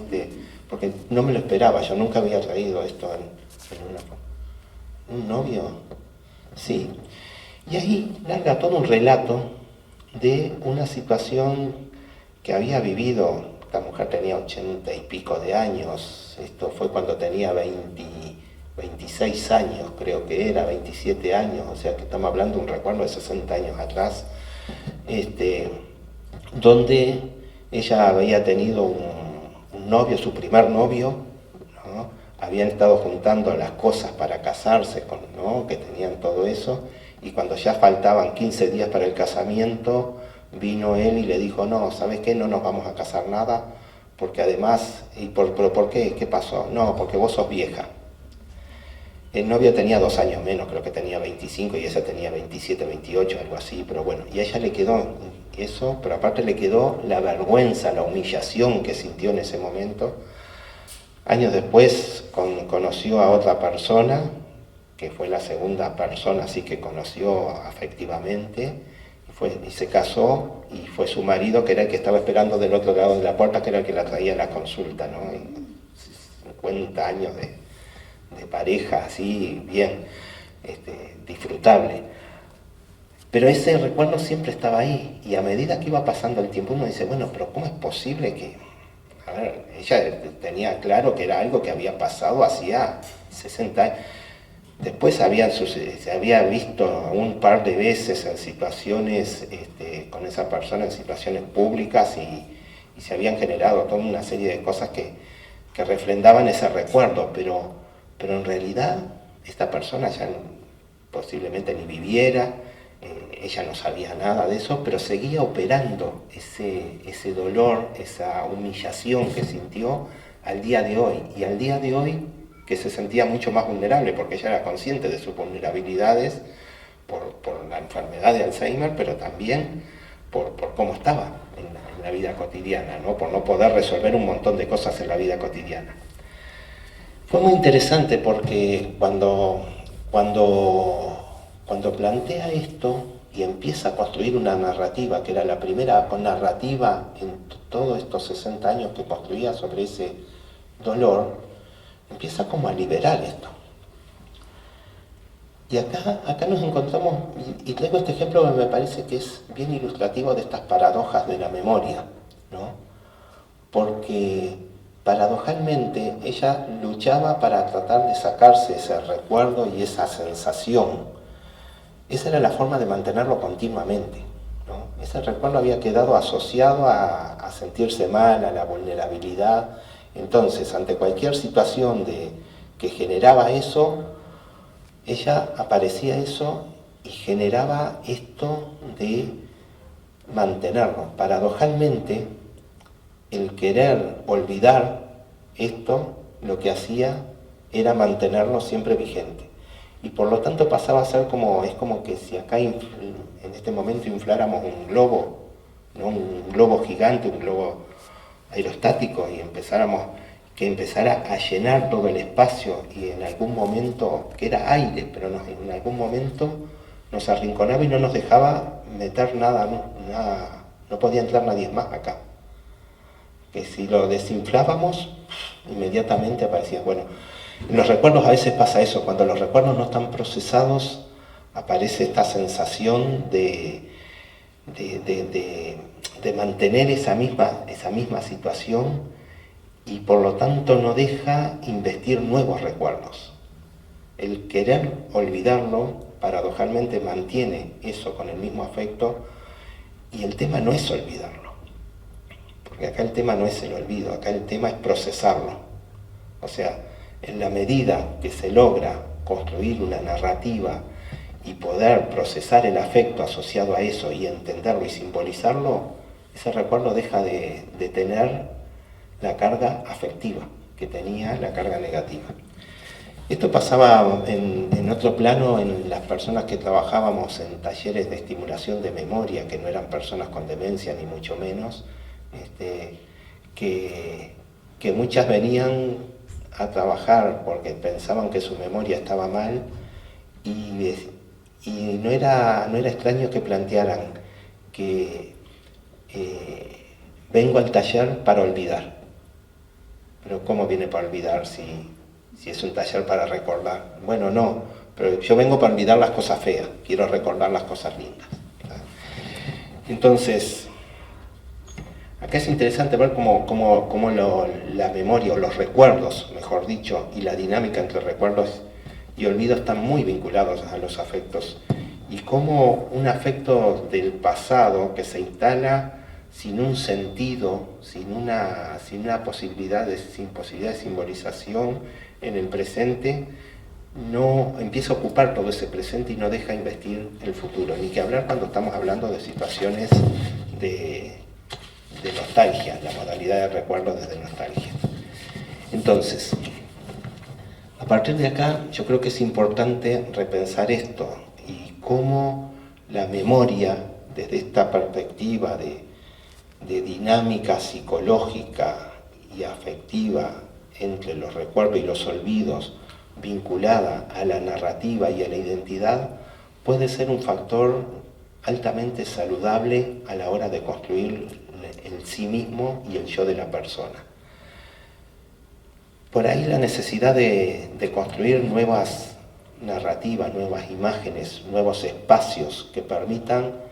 Porque no me lo esperaba, yo nunca había traído esto ¿Un novio? Sí. Y ahí larga todo un relato de una situación que había vivido. Esta mujer tenía 80 y pico de años, esto fue cuando tenía 26 años, creo que era, 27 años, o sea que estamos hablando de un recuerdo de 60 años atrás, donde ella había tenido un novio, su primer novio, ¿no? Habían estado juntando las cosas para casarse, ¿no? Que tenían todo eso, y cuando ya faltaban 15 días para el casamiento, vino él y le dijo, no, ¿sabes qué? No nos vamos a casar nada, porque además, ¿pero por qué? ¿Qué pasó? No, porque vos sos vieja. El novio tenía 2 años menos, creo que tenía 25 y ella tenía 27, 28, algo así, pero bueno, y a ella le quedó eso, pero aparte le quedó la vergüenza, la humillación que sintió en ese momento. Años después conoció a otra persona, que fue la segunda persona así que conoció afectivamente, y se casó, y fue su marido, que era el que estaba esperando del otro lado de la puerta, que era el que la traía a la consulta, ¿no? Y 50 años de pareja, así, bien, disfrutable. Pero ese recuerdo siempre estaba ahí, y a medida que iba pasando el tiempo uno dice, bueno, pero ¿cómo es posible que...? A ver, ella tenía claro que era algo que había pasado hacía 60 años. Después se había visto un par de veces en situaciones con esa persona, en situaciones públicas, y se habían generado toda una serie de cosas que refrendaban ese recuerdo, pero en realidad esta persona ya posiblemente ni viviera, ella no sabía nada de eso, pero seguía operando ese dolor, esa humillación que sintió al día de hoy, y al día de hoy que se sentía mucho más vulnerable, porque ella era consciente de sus vulnerabilidades por la enfermedad de Alzheimer, pero también por cómo estaba en la vida cotidiana, ¿no? Por no poder resolver un montón de cosas en la vida cotidiana. Fue muy interesante porque cuando plantea esto y empieza a construir una narrativa, que era la primera narrativa en todos estos 60 años que construía sobre ese dolor, empieza como a liberar esto. Y acá nos encontramos, y traigo este ejemplo que me parece que es bien ilustrativo de estas paradojas de la memoria, ¿no? Porque paradojalmente ella luchaba para tratar de sacarse ese recuerdo y esa sensación. Esa era la forma de mantenerlo continuamente, ¿no? Ese recuerdo había quedado asociado a sentirse mal, a la vulnerabilidad. Entonces, ante cualquier situación que generaba eso, ella aparecía eso y generaba esto de mantenerlo. Paradojalmente, el querer olvidar esto, lo que hacía era mantenerlo siempre vigente. Y por lo tanto pasaba a ser es como que si acá en este momento infláramos un globo, ¿no? Un globo gigante, un globo aerostático, y que empezara a llenar todo el espacio, y en algún momento, que era aire, pero en algún momento nos arrinconaba y no nos dejaba meter nada, no podía entrar nadie más acá. Que si lo desinflábamos, inmediatamente aparecía. Bueno, en los recuerdos a veces pasa eso, cuando los recuerdos no están procesados, aparece esta sensación de mantener esa misma situación, y por lo tanto no deja investir nuevos recuerdos. El querer olvidarlo, paradojalmente, mantiene eso con el mismo afecto, y el tema no es olvidarlo, porque acá el tema no es el olvido, acá el tema es procesarlo. O sea, en la medida que se logra construir una narrativa y poder procesar el afecto asociado a eso y entenderlo y simbolizarlo, ese recuerdo deja de tener la carga afectiva que tenía, la carga negativa. Esto pasaba en otro plano en las personas que trabajábamos en talleres de estimulación de memoria, que no eran personas con demencia ni mucho menos, que muchas venían a trabajar porque pensaban que su memoria estaba mal, y no era extraño que plantearan que vengo al taller para olvidar. Pero ¿cómo viene para olvidar si es un taller para recordar? Bueno, no, pero yo vengo para olvidar las cosas feas, quiero recordar las cosas lindas. Entonces, acá es interesante ver cómo la memoria, o los recuerdos, mejor dicho, y la dinámica entre recuerdos y olvido están muy vinculados a los afectos, y cómo un afecto del pasado que se instala sin un sentido, sin posibilidad de simbolización en el presente, no empieza a ocupar todo ese presente y no deja investir el futuro. Ni que hablar cuando estamos hablando de situaciones de nostalgia, la modalidad de recuerdo desde nostalgia. Entonces, a partir de acá yo creo que es importante repensar esto, y cómo la memoria, desde esta perspectiva de dinámica psicológica y afectiva entre los recuerdos y los olvidos, vinculada a la narrativa y a la identidad, puede ser un factor altamente saludable a la hora de construir el sí mismo y el yo de la persona. Por ahí la necesidad de construir nuevas narrativas, nuevas imágenes, nuevos espacios que permitan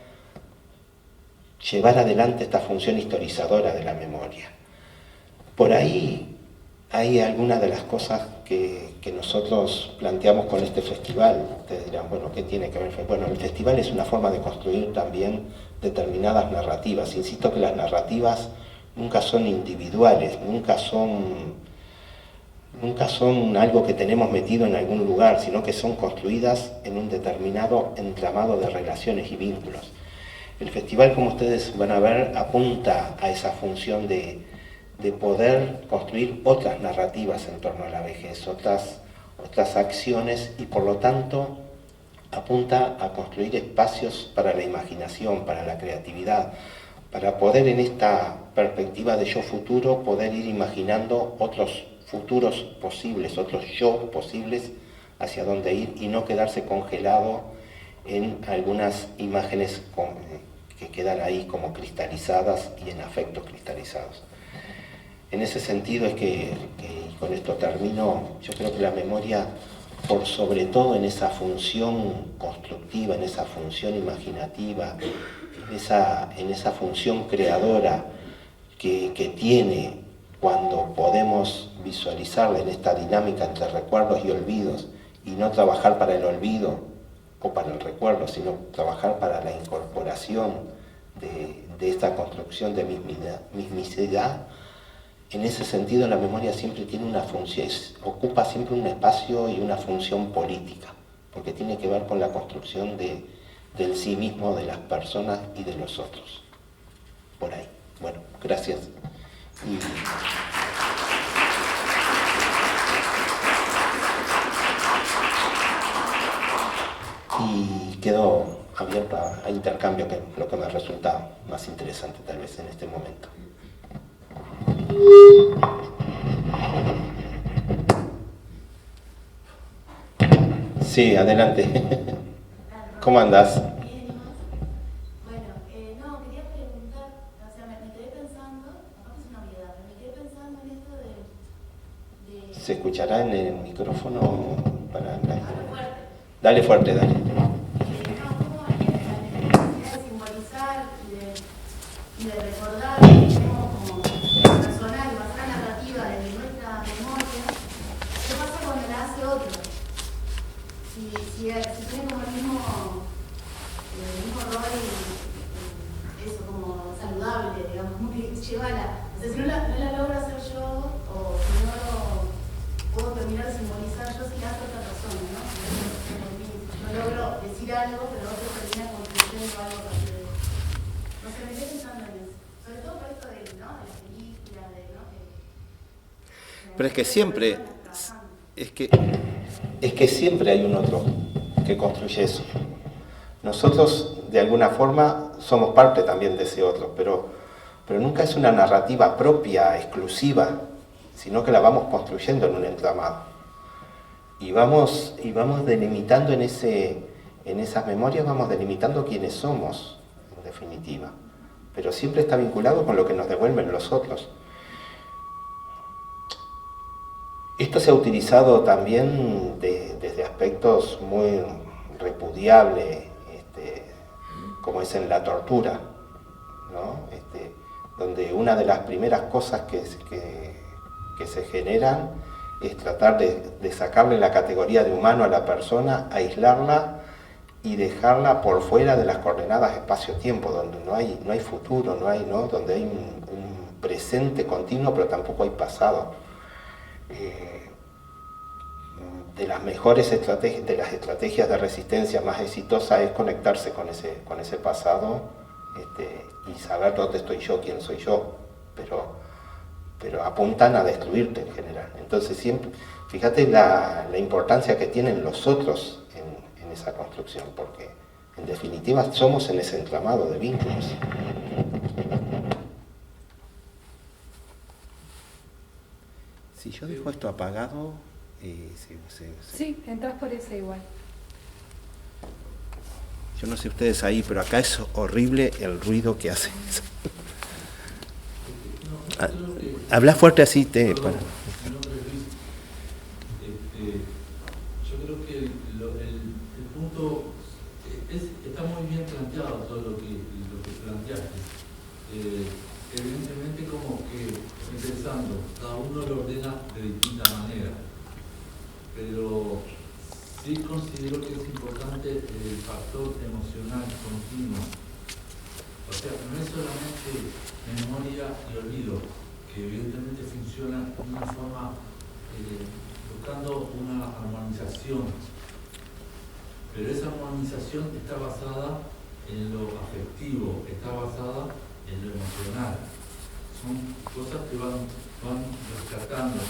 llevar adelante esta función historizadora de la memoria. Por ahí hay algunas de las cosas que nosotros planteamos con este festival. Ustedes dirán, bueno, ¿qué tiene que ver? Bueno, el festival es una forma de construir también determinadas narrativas. Insisto que las narrativas nunca son individuales, nunca son algo que tenemos metido en algún lugar, sino que son construidas en un determinado entramado de relaciones y vínculos. El festival, como ustedes van a ver, apunta a esa función de poder construir otras narrativas en torno a la vejez, otras acciones, y por lo tanto apunta a construir espacios para la imaginación, para la creatividad, para poder, en esta perspectiva de yo futuro, poder ir imaginando otros futuros posibles, otros yo posibles hacia dónde ir, y no quedarse congelado en algunas imágenes que quedan ahí como cristalizadas y en afectos cristalizados. En ese sentido es que, y con esto termino, yo creo que la memoria por sobre todo en esa función constructiva, en esa función imaginativa, en esa función creadora que tiene cuando podemos visualizarla en esta dinámica entre recuerdos y olvidos, y no trabajar para el olvido o para el recuerdo, sino trabajar para la incorporación de esta construcción de mismicidad. En ese sentido, la memoria siempre tiene una función, ocupa siempre un espacio y una función política, porque tiene que ver con la construcción del sí mismo, de las personas y de los otros. Por ahí. Bueno, gracias. Y quedo abierto a intercambio, que es lo que me resulta más interesante tal vez en este momento. Sí, adelante. ¿Cómo andás? Bien, bueno, no, quería preguntar, o sea, me quedé pensando, aparte es una obviedad, pero me quedé pensando en esto de... ¿Se escuchará en el micrófono? Para la... fuerte. Dale fuerte, dale. No, como la necesidad de simbolizar y de recordar que tenemos como personal, nuestra narrativa de nuestra memoria. ¿Qué pasa cuando la hace otro? Si tiene como el mismo rol, eso como saludable, digamos, como que lleva o sea, si no la logro hacer yo, o si no lo puedo terminar de simbolizar yo, si la hace otra persona, ¿no? Yo logro decir algo, pero otro termina construyendo algo a partir de eso. No sé, me quedé pensando en eso. Sobre todo por esto de la película, Pero es que siempre, es que siempre hay un otro que construye eso. Nosotros, de alguna forma, somos parte también de ese otro, pero nunca es una narrativa propia, exclusiva, sino que la vamos construyendo en un entramado. Y vamos delimitando en esas memorias, vamos delimitando quiénes somos, en definitiva. Pero siempre está vinculado con lo que nos devuelven los otros. Esto se ha utilizado también desde aspectos muy repudiables, como es en la tortura, ¿no? Donde una de las primeras cosas que se generan es tratar de sacarle la categoría de humano a la persona, aislarla y dejarla por fuera de las coordenadas espacio-tiempo, donde no hay futuro, ¿no? Donde hay un presente continuo, pero tampoco hay pasado. De las mejores estrategias, de las estrategias de resistencia más exitosas es conectarse con ese pasado y saber dónde estoy yo, quién soy yo, pero apuntan a destruirte en general. Entonces siempre, fíjate la importancia que tienen los otros en esa construcción, porque en definitiva somos en ese entramado de vínculos. Si yo dejo esto apagado, Sí, entras por ese igual. Yo no sé ustedes ahí, pero acá es horrible el ruido que hace. Habla fuerte así, Yo creo que el punto está muy bien planteado, todo lo que planteaste. Evidentemente, como que pensando, cada uno lo ordena de distinta manera, pero sí considero que es importante el factor emocional continuo. O sea, no es solamente memoria y olvido, que evidentemente funciona de una forma buscando una armonización, pero esa armonización está basada en lo afectivo, está basada en lo emocional. Son cosas que van rescatando.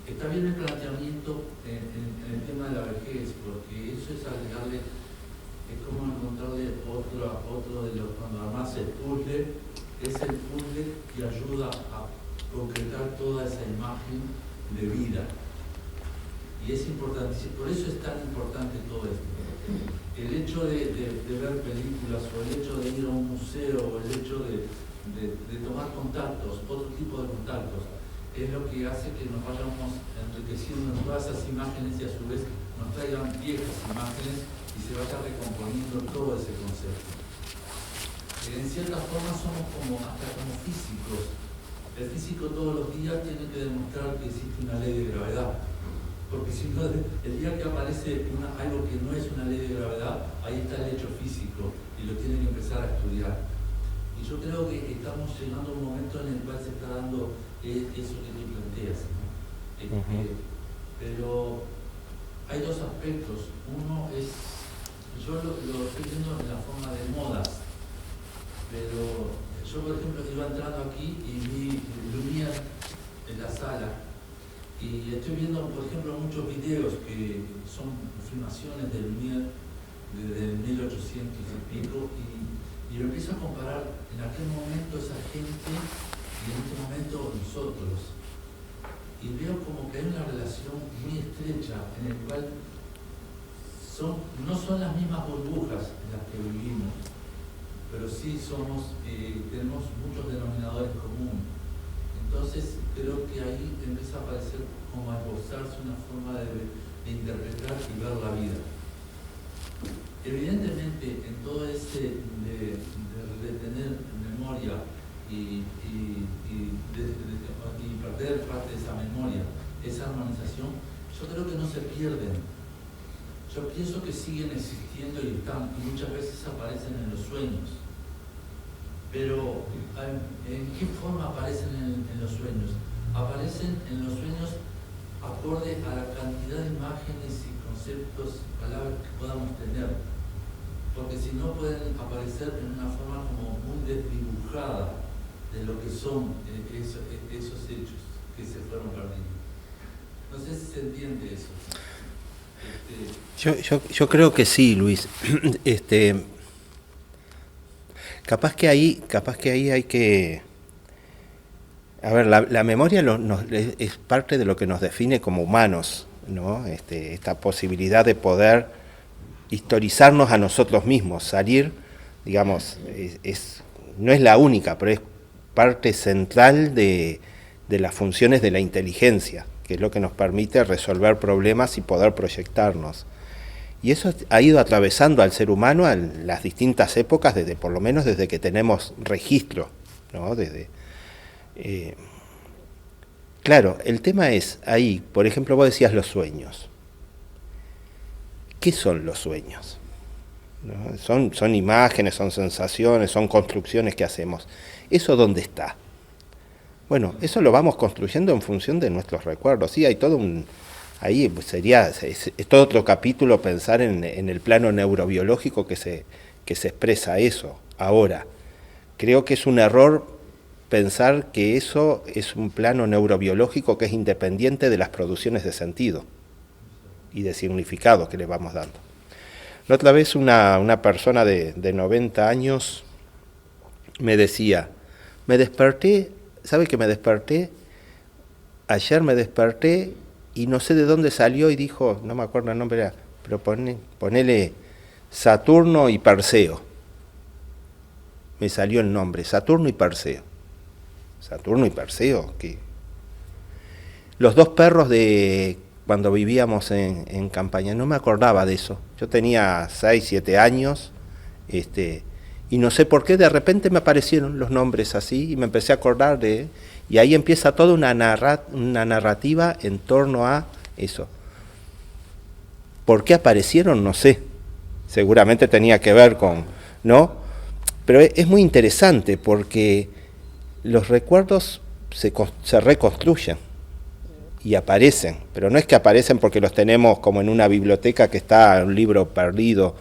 Está bien el planteamiento en el tema de la vejez, porque eso es agregarle, es como encontrarle otro de los, cuando armás el puzzle, es el puzzle que ayuda a concretar toda esa imagen de vida. Y es importantísimo, por eso es tan importante todo esto. El hecho de ver películas, o el hecho de ir a un museo, o el hecho de tomar contactos, otro tipo de contactos, es lo que hace que nos vayamos enriqueciendo en todas esas imágenes y a su vez nos traigan viejas imágenes y se vaya recomponiendo todo ese concepto. En cierta forma somos hasta como físicos. El físico todos los días tiene que demostrar que existe una ley de gravedad, porque si no, el día que aparece algo que no es una ley de gravedad, ahí está el hecho físico y lo tienen que empezar a estudiar. Y yo creo que estamos llegando a un momento en el cual se está dando eso que tú planteas, ¿no? Pero hay dos aspectos. Uno es, yo lo estoy viendo en la forma de modas, pero yo por ejemplo iba entrando aquí y vi Lumière en la sala y estoy viendo por ejemplo muchos videos que son filmaciones de Lumière desde 1800 y pico y lo empiezo a comparar en aquel momento esa gente y en este momento nosotros. Y veo como que hay una relación muy estrecha en el cual no son las mismas burbujas en las que vivimos, pero sí tenemos muchos denominadores comunes. Entonces creo que ahí empieza a aparecer como a esbozarse una forma de interpretar y ver la vida. Evidentemente en todo ese de tener memoria y perder parte de esa memoria, esa armonización, yo creo que no se pierden. Yo pienso que siguen existiendo y están, y muchas veces aparecen en los sueños. Pero, ¿en qué forma aparecen en los sueños? Aparecen en los sueños acorde a la cantidad de imágenes y conceptos, palabras que podamos tener. Porque si no pueden aparecer en una forma como muy desdibujada de lo que son esos hechos que se fueron perdiendo. No sé si se entiende eso. Yo creo que sí, Luis. Capaz que ahí hay que... A ver, la memoria es parte de lo que nos define como humanos, ¿no? Esta posibilidad de poder historizarnos a nosotros mismos, salir, digamos, no es la única, pero es parte central de las funciones de la inteligencia, que es lo que nos permite resolver problemas y poder proyectarnos. Y eso ha ido atravesando al ser humano en las distintas épocas, por lo menos desde que tenemos registro, ¿no? Claro, el tema es ahí, por ejemplo, vos decías los sueños. ¿Qué son los sueños? ¿No? Son imágenes, son sensaciones, son construcciones que hacemos. ¿Eso dónde está? Bueno, eso lo vamos construyendo en función de nuestros recuerdos. Sí, hay todo ahí es todo otro capítulo pensar en el plano neurobiológico que se expresa eso. Ahora, creo que es un error pensar que eso es un plano neurobiológico que es independiente de las producciones de sentido y de significado que le vamos dando. La otra vez una persona de 90 años me decía, me desperté, ¿sabe que me desperté? Ayer me desperté y no sé de dónde salió y dijo, no me acuerdo el nombre, pero ponele Saturno y Perseo. Me salió el nombre, Saturno y Perseo. Saturno y Perseo, ¿qué? Los dos perros de cuando vivíamos en Campaña, no me acordaba de eso. Yo tenía 6, 7 años, y no sé por qué de repente me aparecieron los nombres así y me empecé a acordar y ahí empieza toda una narrativa en torno a eso. ¿Por qué aparecieron? No sé. Seguramente tenía que ver con, ¿no? Pero es muy interesante porque los recuerdos se reconstruyen y aparecen, pero no es que aparecen porque los tenemos como en una biblioteca que está un libro perdido.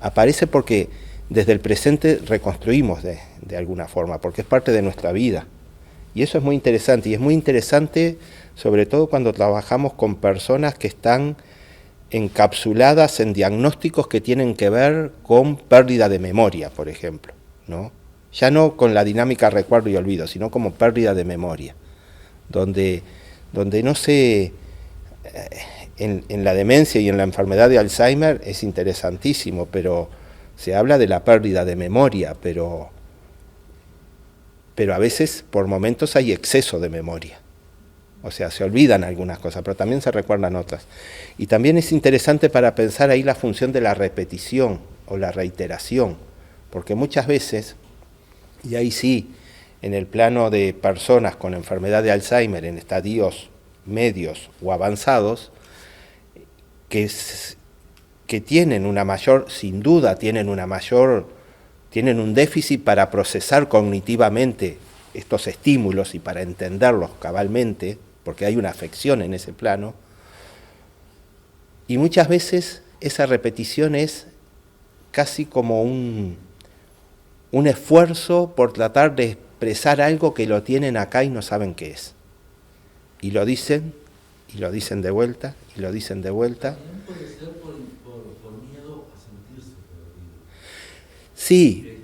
Aparece porque desde el presente reconstruimos de alguna forma, porque es parte de nuestra vida. Y eso es muy interesante, y es muy interesante sobre todo cuando trabajamos con personas que están encapsuladas en diagnósticos que tienen que ver con pérdida de memoria, por ejemplo, ¿no? Ya no con la dinámica recuerdo y olvido, sino como pérdida de memoria, donde no sé, en la demencia y en la enfermedad de Alzheimer es interesantísimo, pero se habla de la pérdida de memoria, pero a veces por momentos hay exceso de memoria, O sea, se olvidan algunas cosas, pero también se recuerdan otras. Y también es interesante para pensar ahí la función de la repetición o la reiteración, porque muchas veces, y ahí sí, en el plano de personas con enfermedad de Alzheimer en estadios medios o avanzados, que tienen una mayor, sin duda, tienen un déficit para procesar cognitivamente estos estímulos y para entenderlos cabalmente, porque hay una afección en ese plano, y muchas veces esa repetición es casi como un esfuerzo por tratar de expresar algo que lo tienen acá y no saben qué es. Y lo dicen de vuelta, y lo dicen de vuelta. También puede ser por miedo a sentirse perdido. Sí.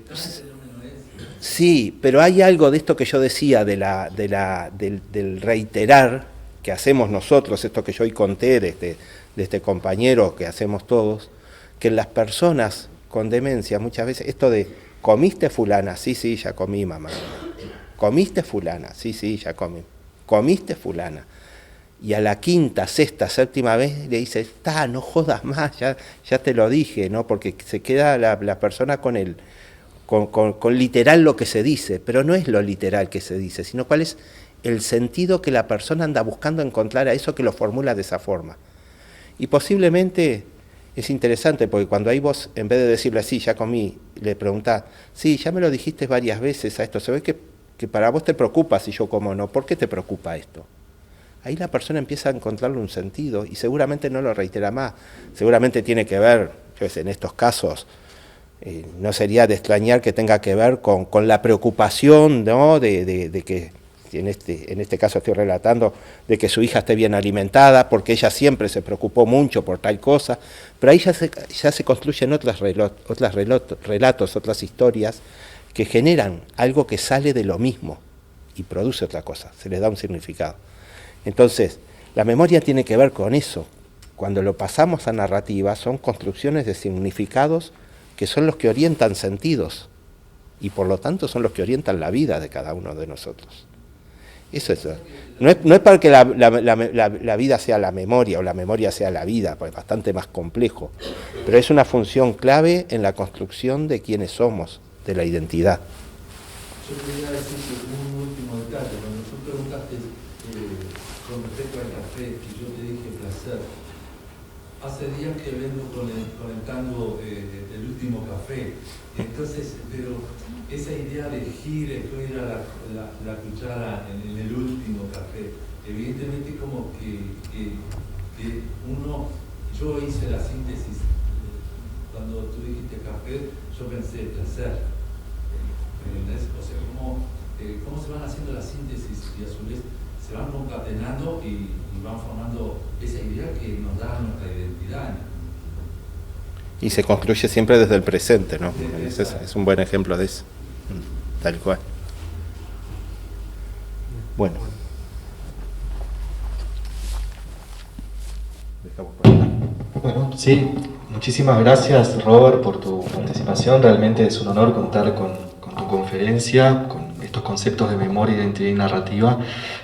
Sí, pero hay algo de esto que yo decía, del reiterar que hacemos nosotros, esto que yo hoy conté de este compañero que hacemos todos, que en las personas con demencia muchas veces, esto de, ¿comiste fulana? Sí, sí, ya comí, mamá. ¿Comiste fulana? Sí, sí, ya comí. ¿Comiste fulana? Y a la quinta, sexta, séptima vez le dice, no jodas más, ya te lo dije, ¿no? Porque se queda la persona con literal lo que se dice, pero no es lo literal que se dice, sino cuál es el sentido que la persona anda buscando encontrar a eso que lo formula de esa forma. Y posiblemente es interesante, porque cuando ahí vos, en vez de decirle así, ya comí, le preguntás, sí, ya me lo dijiste varias veces a esto, se ve que para vos te preocupa si yo como no, ¿por qué te preocupa esto? Ahí la persona empieza a encontrarle un sentido y seguramente no lo reitera más, seguramente tiene que ver, en estos casos, no sería de extrañar que tenga que ver con la preocupación, ¿no? de que, en este caso estoy relatando, de que su hija esté bien alimentada, porque ella siempre se preocupó mucho por tal cosa, pero ahí ya se construyen otros relatos, otras historias que generan algo que sale de lo mismo y produce otra cosa, se les da un significado. Entonces, la memoria tiene que ver con eso. Cuando lo pasamos a narrativa, son construcciones de significados que son los que orientan sentidos y por lo tanto son los que orientan la vida de cada uno de nosotros. Eso es. No es para que la vida sea la memoria o la memoria sea la vida, pues es bastante más complejo, pero es una función clave en la construcción de quiénes somos, de la identidad. Yo quería decir un último detalle. Cuando tú preguntaste con respecto al café, y yo te dije placer, hace días que vengo comentando el último café. Entonces, pero esa idea de gire, que era la cuchara en el último café, evidentemente como que uno, yo hice la síntesis, cuando tú dijiste café, yo pensé placer. ¿Entendés? O sea, cómo se van haciendo la síntesis y a su vez se van concatenando y van formando esa idea que nos da nuestra identidad. Y se construye siempre desde el presente, ¿no? Es un buen ejemplo de eso, tal cual. Bueno. Bueno, sí, muchísimas gracias, Robert, por tu participación. Realmente es un honor contar con tu conferencia, con estos conceptos de memoria, identidad y narrativa,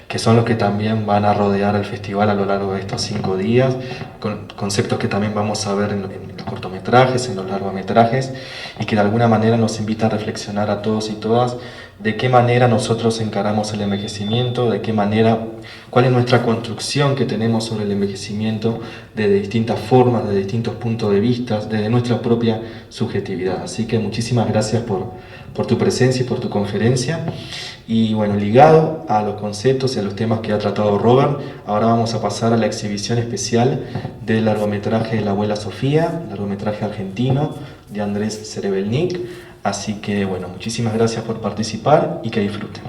que son los que también van a rodear el festival a lo largo de estos 5 días, con conceptos que también vamos a ver en los cortometrajes, en los largometrajes, y que de alguna manera nos invita a reflexionar a todos y todas de qué manera nosotros encaramos el envejecimiento, de qué manera, cuál es nuestra construcción que tenemos sobre el envejecimiento desde distintas formas, de distintos puntos de vista, desde nuestra propia subjetividad. Así que muchísimas gracias por tu presencia y por tu conferencia. Y bueno, ligado a los conceptos y a los temas que ha tratado Robert, ahora vamos a pasar a la exhibición especial del largometraje La abuela Sofía, largometraje argentino de Andrés Serebelnik. Así que bueno, muchísimas gracias por participar y que disfruten.